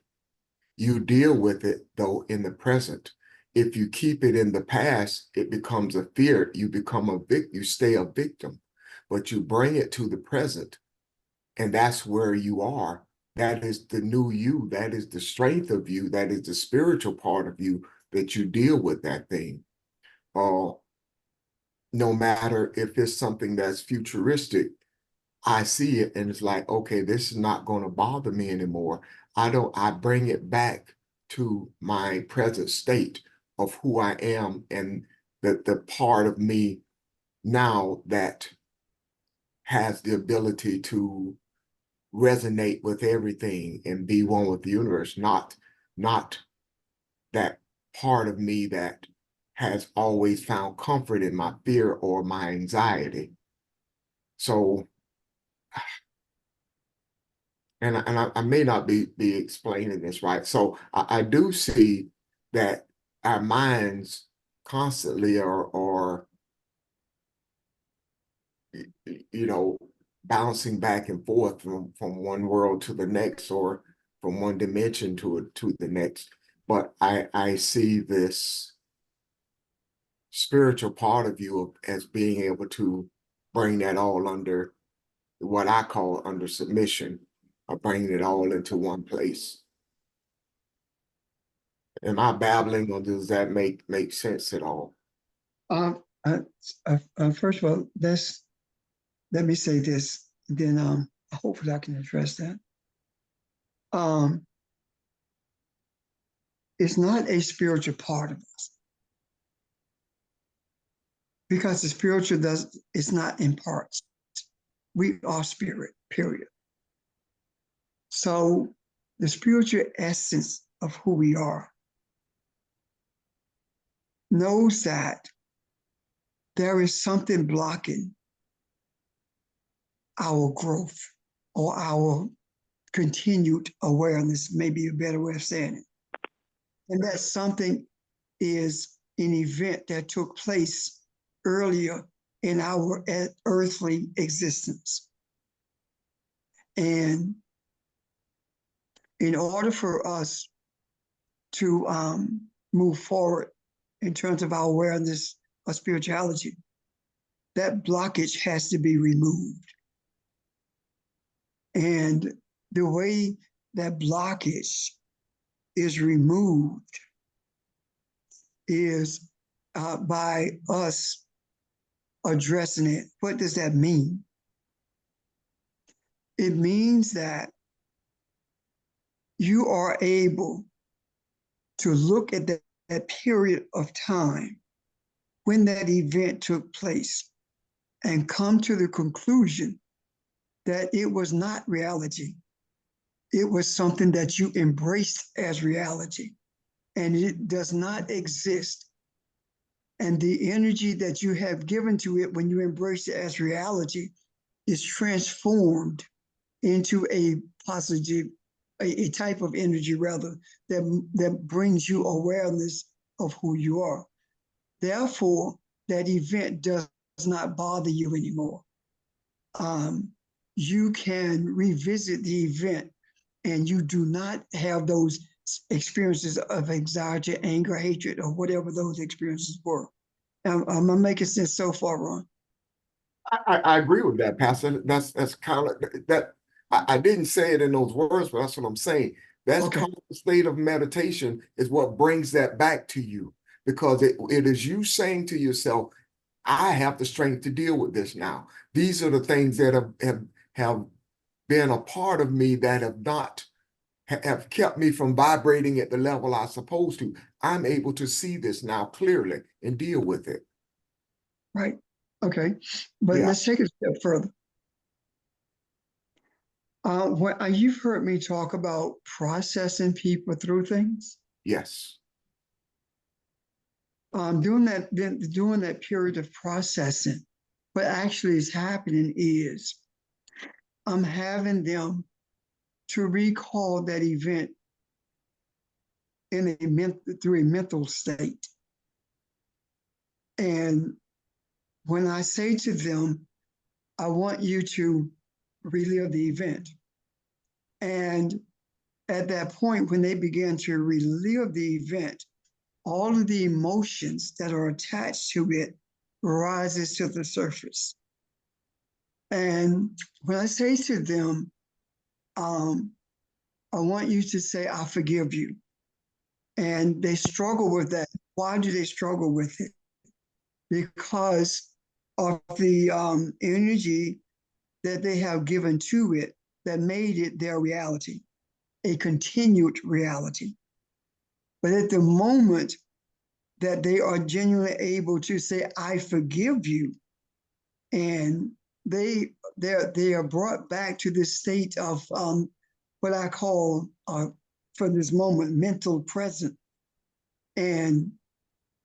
You deal with it, though, in the present. If you keep it in the past, it becomes a fear. You become a victim, you stay a victim, but you bring it to the present. And that's where you are. That is the new you. That is the strength of you. That is the spiritual part of you that you deal with that thing. No matter if it's something that's futuristic, I see it and it's like, okay, this is not going to bother me anymore. I bring it back to my present state of who I am and the part of me now that has the ability to resonate with everything and be one with the universe, not that part of me that has always found comfort in my fear or my anxiety. So, and I may not be explaining this right. So I do see that our minds constantly are you know, bouncing back and forth from one world to the next, or from one dimension to the next. But I see this spiritual part of you as being able to bring that all under what I call under submission, or bringing it all into one place. Am I babbling, or does that make sense at all? First of all, let me say this, then hopefully I can address that. It's not a spiritual part of us, because the spiritual it's not in parts. We are spirit, period. So the spiritual essence of who we are knows that there is something blocking our growth or our continued awareness, maybe a better way of saying it. And that something is an event that took place earlier in our earthly existence. And in order for us to move forward in terms of our awareness of spirituality, that blockage has to be removed. And the way that blockage is removed is by us addressing it. What does that mean? It means that you are able to look at that period of time when that event took place and come to the conclusion that it was not reality. It was something that you embraced as reality, and it does not exist. And the energy that you have given to it when you embrace it as reality is transformed into a positive, a type of energy rather, that brings you awareness of who you are. Therefore, that event does not bother you anymore. You can revisit the event and you do not have those experiences of anxiety, anger, hatred, or whatever those experiences were. Am I making sense so far, Ron? I agree with that, Pastor. That's kind of that. I didn't say it in those words, but that's what I'm saying. That's Okay. kind of the state of meditation is what brings that back to you, because it is you saying to yourself, I have the strength to deal with this now. These are the things that have been a part of me that have kept me from vibrating at the level I'm supposed to. I'm able to see this now clearly and deal with it. Right. Okay. But Yeah. let's take it a step further. You've heard me talk about processing people through things. Yes. During that period of processing, what actually is happening is I'm having them to recall that event through a mental state. And when I say to them, I want you to relive the event. And at that point, when they begin to relive the event, all of the emotions that are attached to it rises to the surface. And when I say to them, I want you to say, I forgive you. And they struggle with that. Why do they struggle with it? Because of the energy that they have given to it that made it their reality, a continued reality. But at the moment that they are genuinely able to say, I forgive you. And they are brought back to this state of what I call, for this moment, mental present. And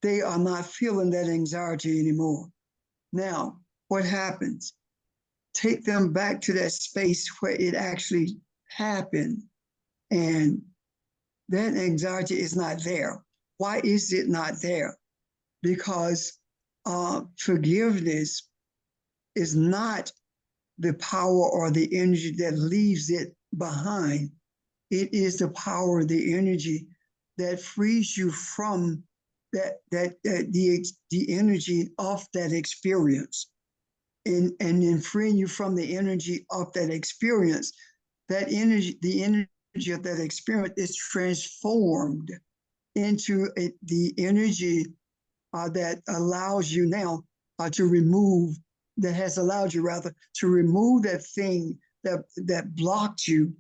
they are not feeling that anxiety anymore. Now, what happens? Take them back to that space where it actually happened, and that anxiety is not there. Why is it not there? Because forgiveness is not the power or the energy that leaves it behind. It is the power, the energy that frees you from the energy of that experience. And in freeing you from the energy of that experience, that energy, the energy of that experience is transformed into the energy that allows you now to remove, that has allowed you rather to remove that thing that blocked you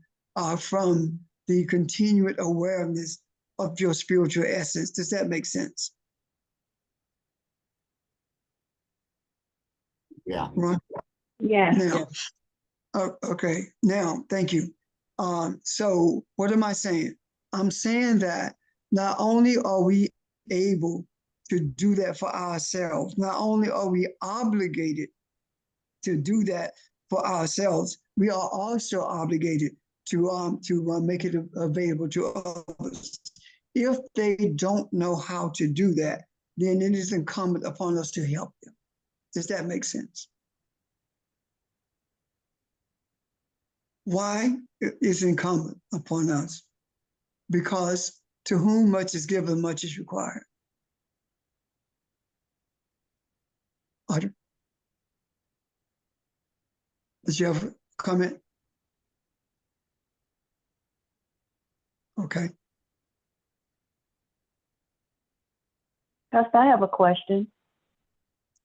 from the continued awareness of your spiritual essence. Does that make sense? Yeah. Ron? Yes. Now, okay, now, thank you. So what am I saying? I'm saying that not only are we able to do that for ourselves, not only are we obligated to do that for ourselves, we are also obligated to make it available to others. If they don't know how to do that, then it is incumbent upon us to help them. Does that make sense? Why is incumbent upon us? Because to whom much is given, much is required. Audrey? Did you have a comment? Okay. Pastor, I have a question.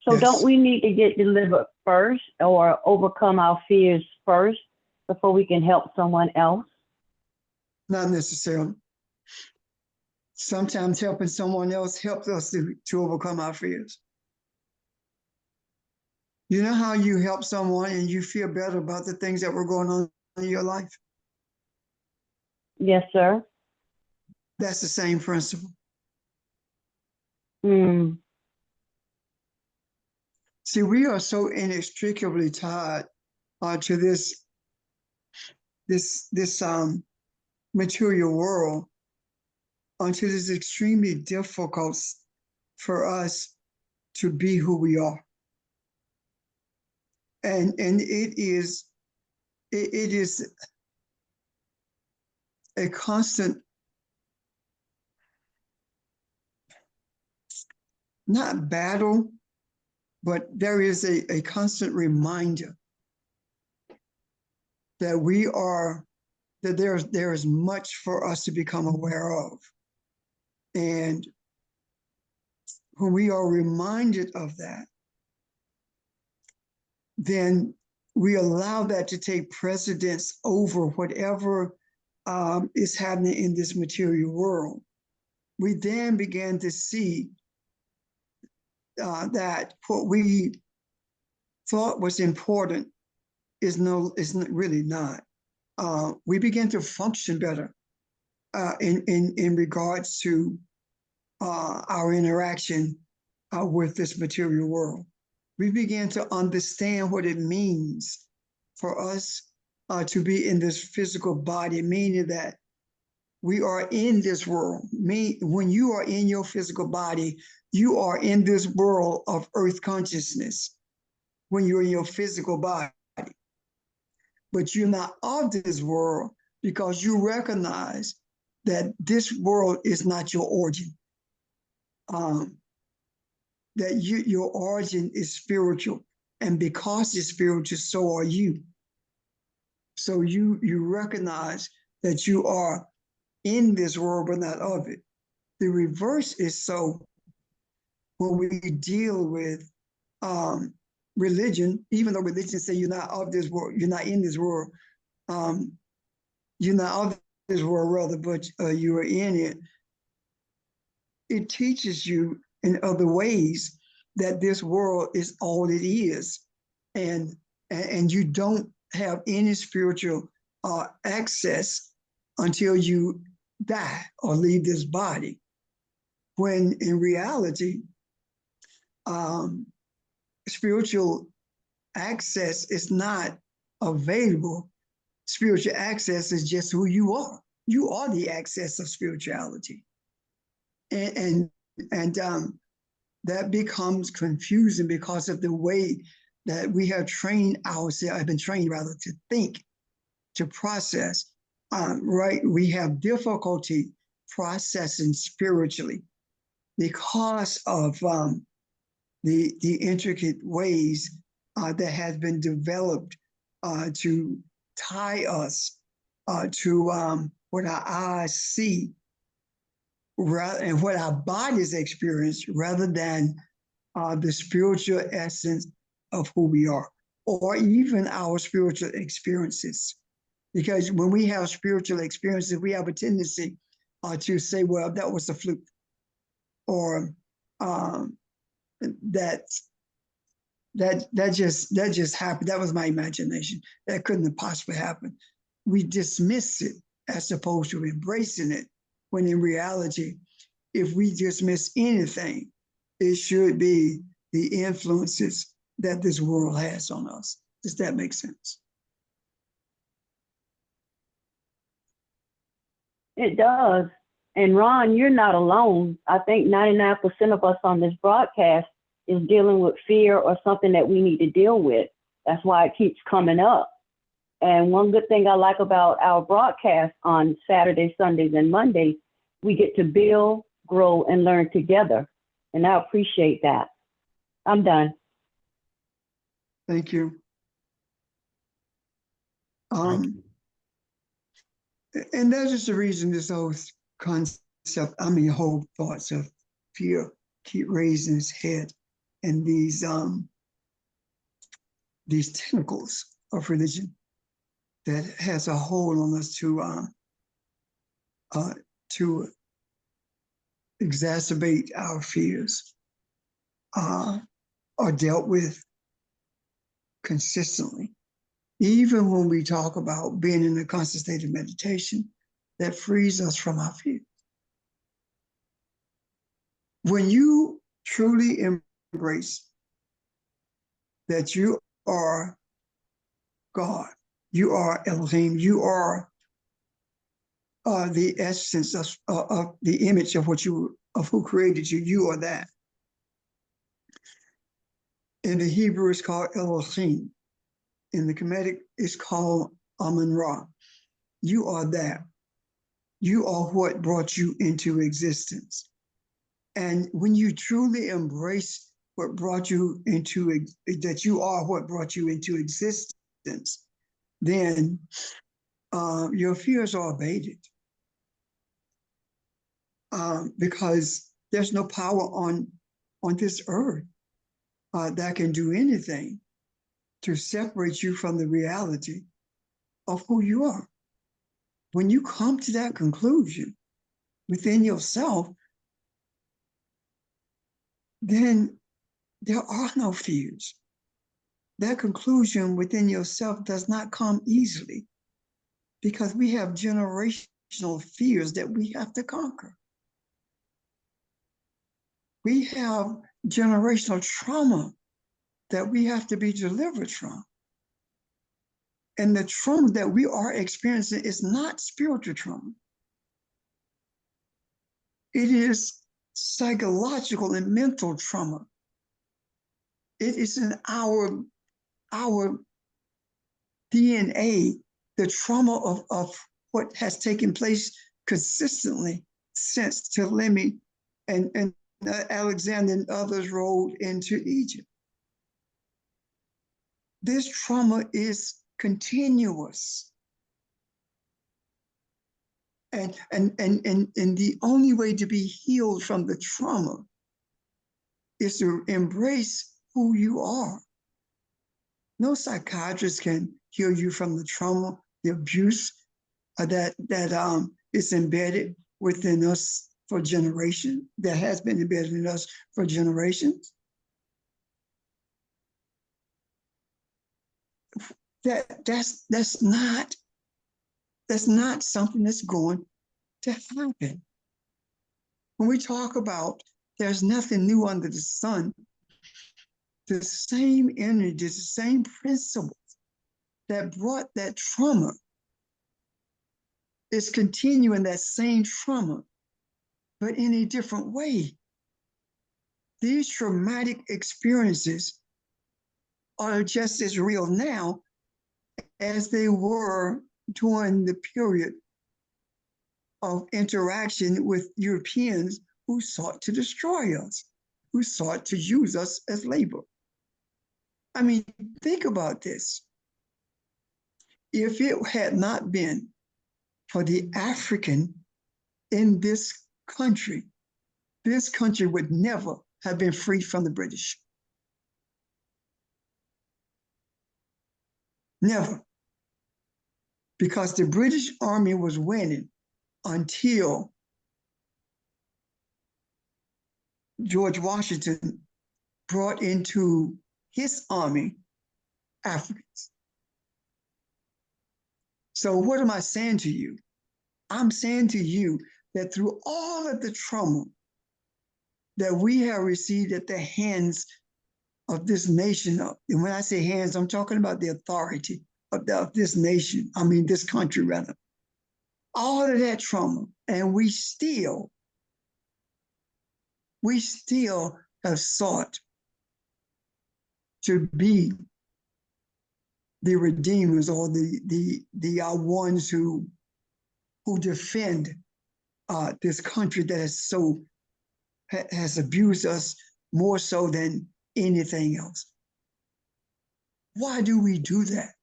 So Yes. don't we need to get delivered first or overcome our fears first before we can help someone else? Not necessarily. Sometimes helping someone else helps us to overcome our fears. You know how you help someone and you feel better about the things that were going on in your life? Yes, sir. That's the same principle. Mm. See, we are so inextricably tied to this material world until it's extremely difficult for us to be who we are. And it is a constant, not battle, but there is a constant reminder that there is much for us to become aware of. And when we are reminded of that, then we allow that to take precedence over whatever is happening in this material world. We then begin to see that what we thought was important is really not. We begin to function better in regards to our interaction with this material world. We begin to understand what it means for us to be in this physical body, meaning that we are in this world. When you are in your physical body, you are in this world of earth consciousness when you're in your physical body. But you're not of this world because you recognize that this world is not your origin. That your origin is spiritual, and because it's spiritual, so are you. So you recognize that you are in this world, but not of it. The reverse is so when we deal with religion, even though religion say you're not of this world, you're not in this world, you're not of this world rather, but you are in it. it teaches you in other ways that this world is all it is, and you don't have any spiritual access until you die or leave this body. When in reality, spiritual access is not available. Spiritual access is just who you are. You are the access of spirituality, and that becomes confusing because of the way that we have trained ourselves. I've been trained rather to think, to process. Right, we have difficulty processing spiritually because of the intricate ways that has been developed to tie us to what our eyes see and what our bodies experience, rather than the spiritual essence of who we are, or even our spiritual experiences. Because when we have spiritual experiences, we have a tendency to say, well, that was a fluke, or that just happened. That was my imagination. That couldn't have possibly happened. We dismiss it as opposed to embracing it, when in reality, if we dismiss anything, it should be the influences that this world has on us. Does that make sense? It does. And Ron, you're not alone. I think 99% of us on this broadcast is dealing with fear or something that we need to deal with. That's why it keeps coming up. And one good thing I like about our broadcast on Saturdays, Sundays, and Mondays, we get to build, grow, and learn together. And I appreciate that. I'm done. Thank you. And that's just the reason this whole concept, whole thoughts of fear keep raising its head, and these tentacles of religion that has a hold on us to exacerbate our fears, are dealt with consistently. Even when we talk about being in a constant state of meditation, that frees us from our fears. When you truly embrace that you are God, you are Elohim, you are the essence of the image of who created you, you are that. In the Hebrew, it's called Elohim. In the Kemetic, it's called Amun-Ra. You are that. You are what brought you into existence. And when you truly embrace what brought you into, that you are what brought you into existence, then your fears are abated. Because there's no power on this earth that can do anything to separate you from the reality of who you are. When you come to that conclusion within yourself, then there are no fears. That conclusion within yourself does not come easily, because we have generational fears that we have to conquer. We have generational trauma that we have to be delivered from. And the trauma that we are experiencing is not spiritual trauma. It is psychological and mental trauma. It is in our DNA, the trauma of what has taken place consistently since Ptolemy and Alexander and others rolled into Egypt. This trauma is continuous. And the only way to be healed from the trauma is to embrace who you are. No psychiatrist can heal you from the trauma, the abuse that is embedded within us for generations, that has been embedded in us for generations. That's not something that's going to happen. When we talk about there's nothing new under the sun, the same energy, the same principles that brought that trauma is continuing that same trauma, but in a different way. These traumatic experiences are just as real now as they were during the period of interaction with Europeans who sought to destroy us, who sought to use us as labor. I mean, think about this. If it had not been for the African in this country would never have been freed from the British. Never. Because the British Army was winning until George Washington brought into his army Africans. So what am I saying to you? I'm saying to you that through all of the trauma that we have received at the hands of this nation, and when I say hands, I'm talking about the authority of this nation, I mean this country rather, all of that trauma, and we still have sought to be the redeemers or the ones who defend this country that has abused us more so than anything else. Why do we do that?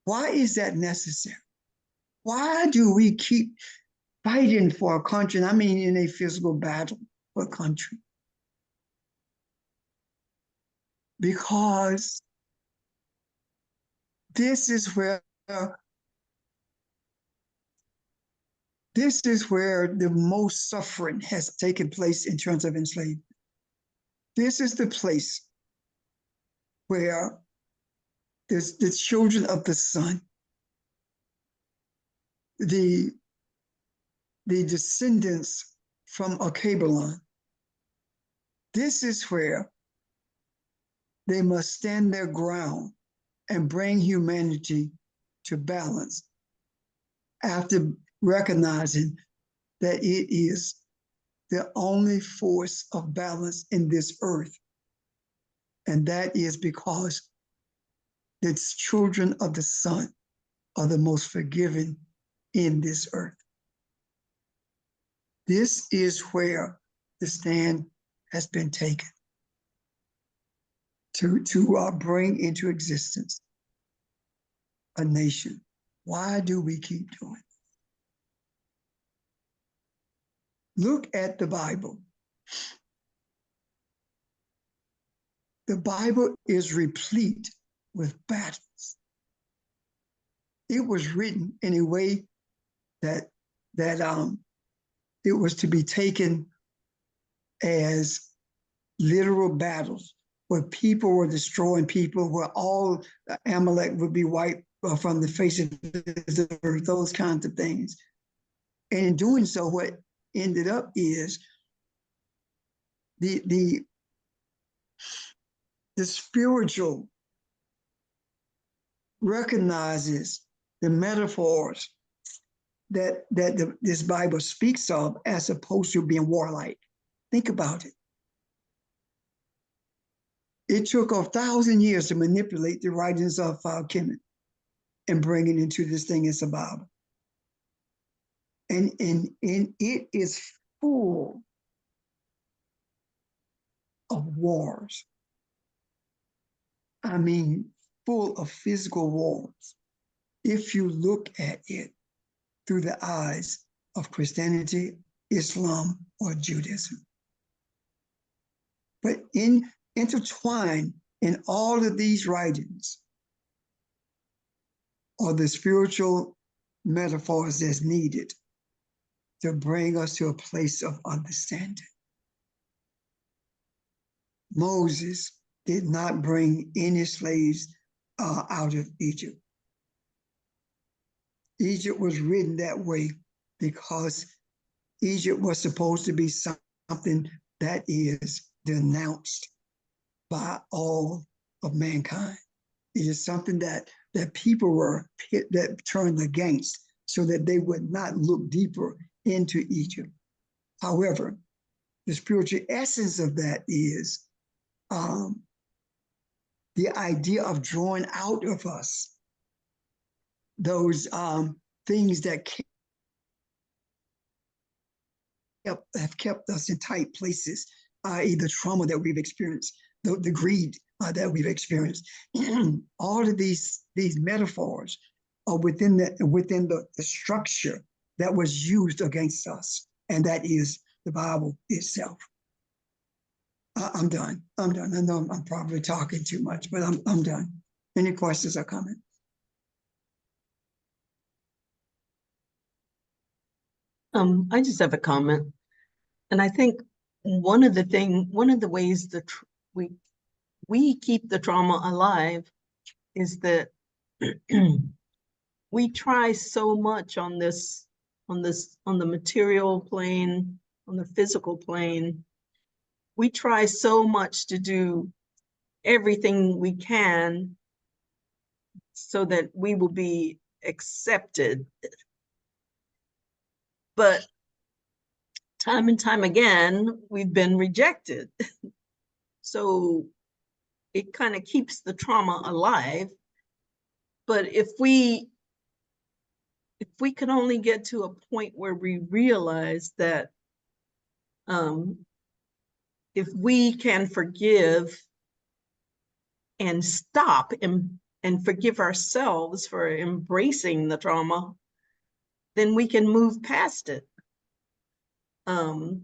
Why is that necessary? Why do we keep fighting for a country? And I mean in a physical battle for a country. Because this is where the most suffering has taken place in terms of enslavement. This is the place where there's the children of the sun, the descendants from Akebalon. This is where they must stand their ground and bring humanity to balance after recognizing that it is the only force of balance in this earth. And that is because the children of the sun are the most forgiving in this earth. This is where the stand has been taken to bring into existence a nation. Why do we keep doing it? Look at the Bible. The Bible is replete with battles. It was written in a way that it was to be taken as literal battles where people were destroying people, where all Amalek would be wiped from the face of the earth, those kinds of things. And in doing so, what ended up is the spiritual recognizes the metaphors that this Bible speaks of as opposed to being warlike. Think about it. It took 1,000 years to manipulate the writings of Kemet and bring it into this thing as a Bible. And it is full of wars. I mean, full of physical wars. If you look at it through the eyes of Christianity, Islam, or Judaism. But intertwined in all of these writings are the spiritual metaphors that's needed to bring us to a place of understanding. Moses did not bring any slaves out of Egypt. Egypt was written that way because Egypt was supposed to be something that is denounced by all of mankind. It is something that people were that turned against, so that they would not look deeper into Egypt. However, the spiritual essence of that is the idea of drawing out of us those things that have kept us in tight places, i.e. the trauma that we've experienced, the greed that we've experienced. All of these metaphors are within the structure that was used against us, and that is the Bible itself. I'm done. I know I'm probably talking too much, but I'm done. Any questions or comments? I just have a comment. And I think one of the ways that we keep the trauma alive is that we try so much on the material plane, on the physical plane. We try so much to do everything we can so that we will be accepted. But time and time again, we've been rejected. So it kind of keeps the trauma alive. But if we could only get to a point where we realize that if we can forgive and stop and forgive ourselves for embracing the trauma, then we can move past it. And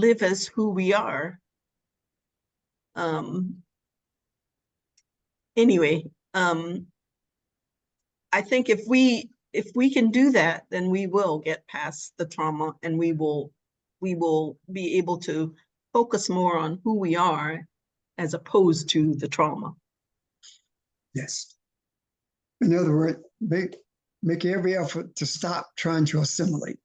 live as who we are. Anyway, I think if we can do that, then we will get past the trauma, and we will be able to focus more on who we are as opposed to the trauma. Yes. In other words, make every effort to stop trying to assimilate.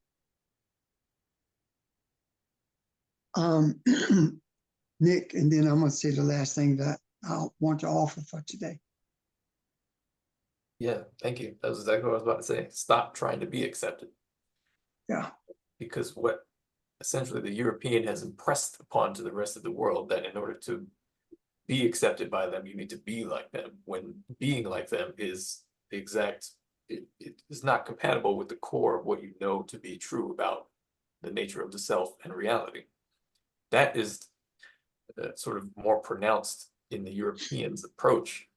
Nick, and then I'm going to say the last thing that I want to offer for today. Yeah, thank you. That was exactly what I was about to say. Stop trying to be accepted. Yeah. Because what essentially the European has impressed upon to the rest of the world, that in order to be accepted by them, you need to be like them, when being like them is the exact, it is not compatible with the core of what you know to be true about the nature of the self and reality. That is sort of more pronounced in the Europeans' approach.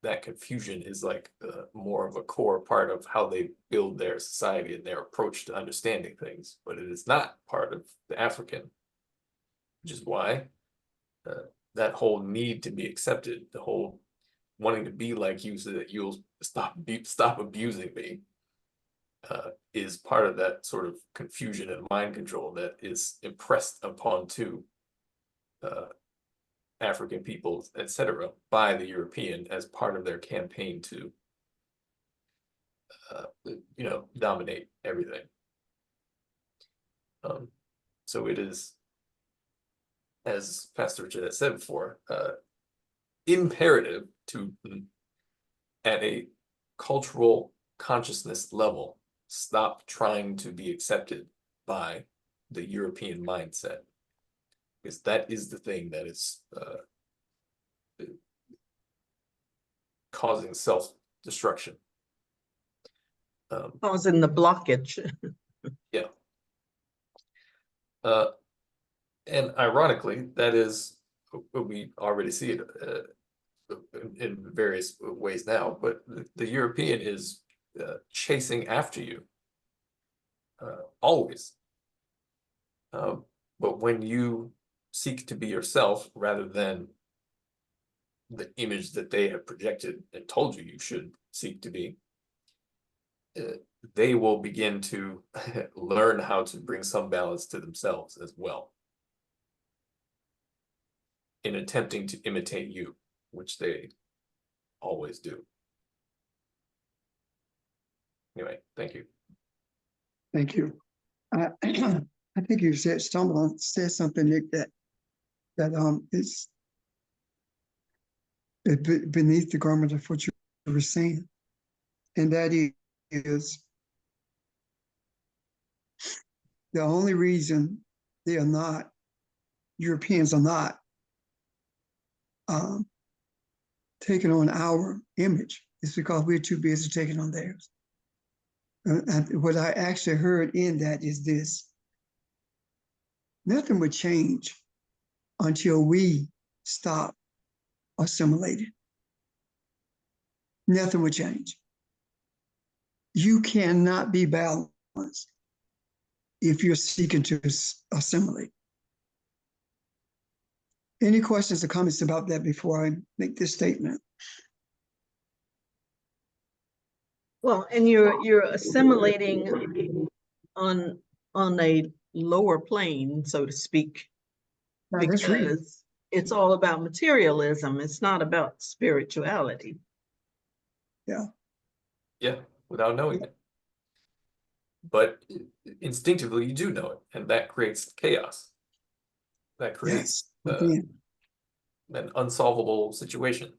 That confusion is like more of a core part of how they build their society and their approach to understanding things, but it is not part of the African, which is why that whole need to be accepted, the whole wanting to be like you so that you'll stop abusing me, is part of that sort of confusion and mind control that is impressed upon to African peoples, etc., by the European as part of their campaign to, dominate everything. So it is, as Pastor Richard has said before, imperative to, at a cultural consciousness level, stop trying to be accepted by the European mindset. Because that is the thing that is causing self-destruction. Causing the blockage. Yeah. And ironically, that is, we already see it in various ways now, but the European is chasing after you always. But when you seek to be yourself rather than the image that they have projected and told you you should seek to be, they will begin to learn how to bring some balance to themselves as well, in attempting to imitate you, which they always do. Anyway, thank you. Thank you. I I think you said someone said something, Nick, that is beneath the garment of what you were saying, and that is the only reason they are not, Europeans are not taking on our image is because we're too busy taking on theirs. And what I actually heard in that is this: nothing would change until we stop assimilating. Nothing would change. You cannot be balanced if you're seeking to assimilate. Any questions or comments about that before I make this statement? Well, and you're assimilating on a lower plane, so to speak, That's real. because it's all about materialism. It's not about spirituality. Yeah, without knowing it. But instinctively, you do know it, and that creates chaos. That creates Yes. Again. an unsolvable situation.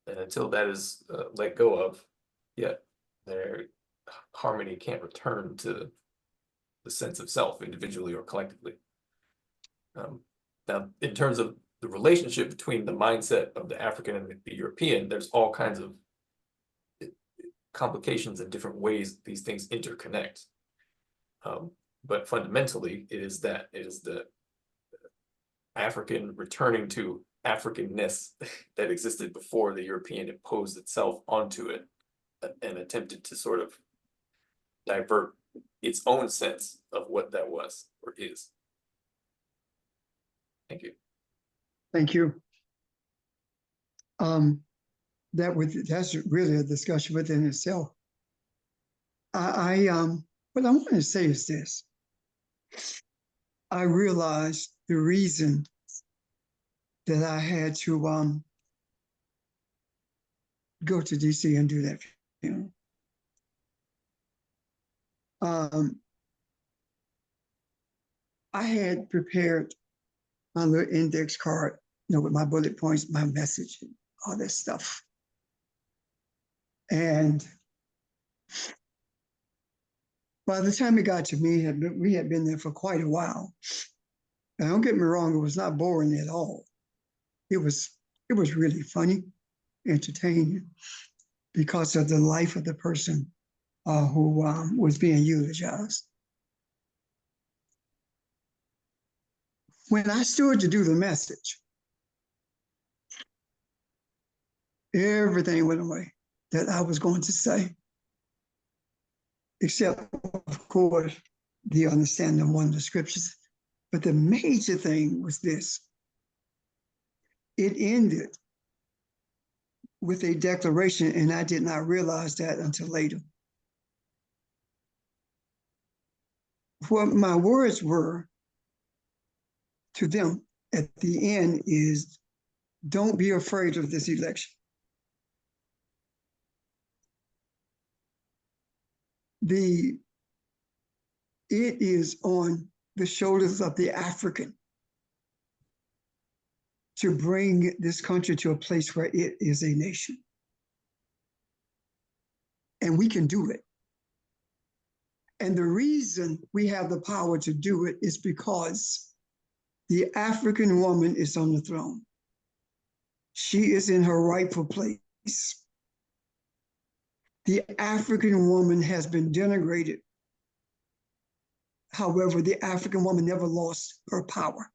And until that is let go of, yeah, their harmony can't return to the sense of self, individually or collectively. Now, in terms of the relationship between the mindset of the African and the European, there's all kinds of complications and different ways these things interconnect. But fundamentally, it is the African returning to Africanness that existed before the European imposed itself onto it and attempted to sort of divert its own sense of what that was or is. Thank you. Thank you. That's really a discussion within itself. What I want to say is this. I realized the reason that I had to go to DC and do that funeral. I had prepared my little index card, with my bullet points, my message, and all that stuff. And by the time it got to me, we had been there for quite a while. And don't get me wrong, it was not boring at all. It was really funny, entertaining, because of the life of the person who was being eulogized. When I stood to do the message, everything went away that I was going to say, except, of course, the understanding of one of the scriptures. But the major thing was this. It ended with a declaration, and I did not realize that until later. What my words were to them at the end is, don't be afraid of this election. It is on the shoulders of the African to bring this country to a place where it is a nation. And we can do it. And the reason we have the power to do it is because the African woman is on the throne. She is in her rightful place. The African woman has been denigrated. However, the African woman never lost her power.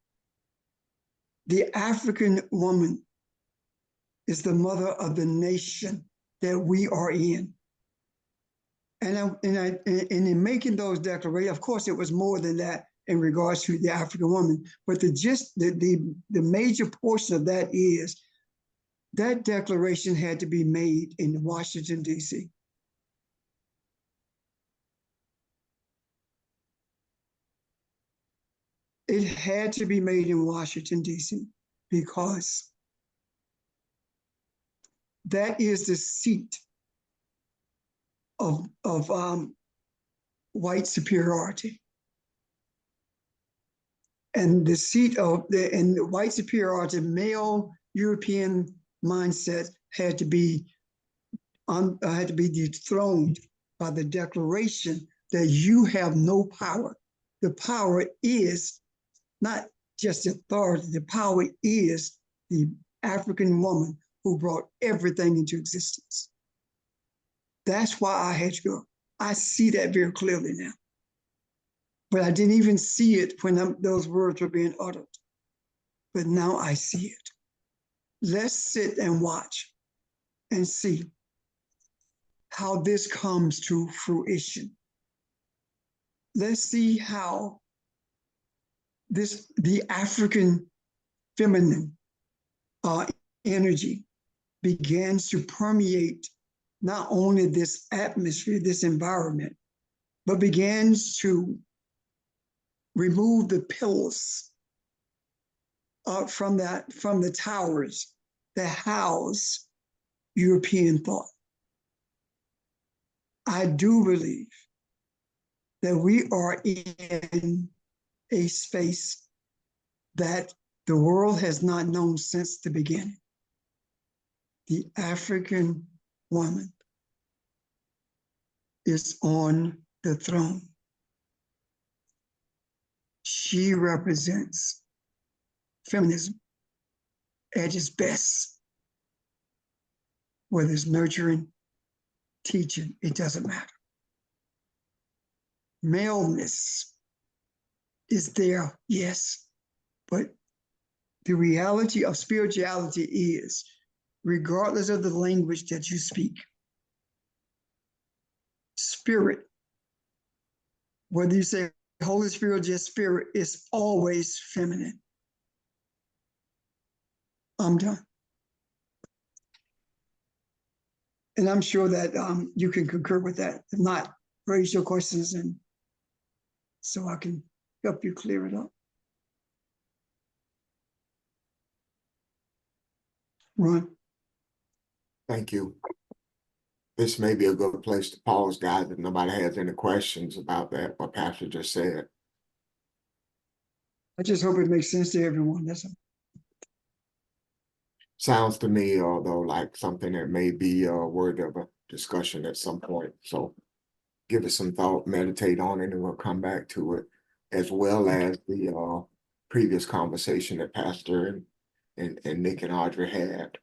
The African woman is the mother of the nation that we are in. And in making those declarations, of course, it was more than that in regards to the African woman, but the major portion of that is that declaration had to be made in Washington, D.C. it had to be made in Washington, D.C., because that is the seat of white superiority. And the seat of the white superiority, male European mindset had to be dethroned by the declaration that you have no power. The power is not just authority. The power is the African woman who brought everything into existence. That's why I had to go. I see that very clearly now. But I didn't even see it when those words were being uttered. But now I see it. Let's sit and watch and see how this comes to fruition. Let's see how the African feminine energy begins to permeate not only this atmosphere, this environment, but begins to remove the pillars from the towers that house European thought. I do believe that we are in a space that the world has not known since the beginning. The African woman is on the throne. She represents feminism at its best. Whether it's nurturing, teaching, it doesn't matter. Maleness is there, yes, but the reality of spirituality is, regardless of the language that you speak, spirit, whether you say Holy Spirit or just spirit, is always feminine. I'm done. And I'm sure that you can concur with that. If not, raise your questions and so I can help you clear it up. Ron? Thank you. This may be a good place to pause, guys, if nobody has any questions about that, what Pastor just said. I just hope it makes sense to everyone. That's all. Sounds to me, though, like something that may be worthy of a discussion at some point. So give it some thought, meditate on it, and we'll come back to it, as well as the previous conversation that Pastor and Nick and Audrey had.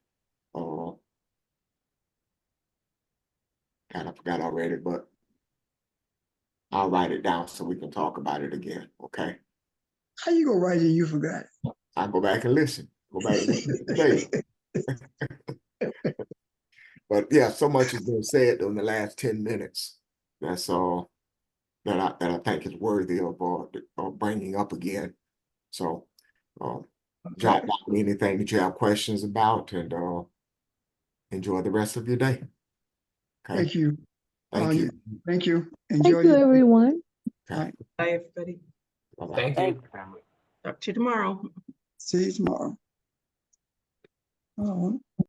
God, I forgot already, but I'll write it down so we can talk about it again, okay? How you gonna write it and you forgot? I'll go back and listen. Go back and listen today. But yeah, so much has been said in the last 10 minutes. That's all that I think is worthy of bringing up again. So jot down anything that you have questions about, and enjoy the rest of your day. Okay. Thank you. Thank you. Thank you. Enjoy Thank you, everyone. Okay. Bye, everybody. Bye-bye. Thank you. Family. Talk to you tomorrow. See you tomorrow.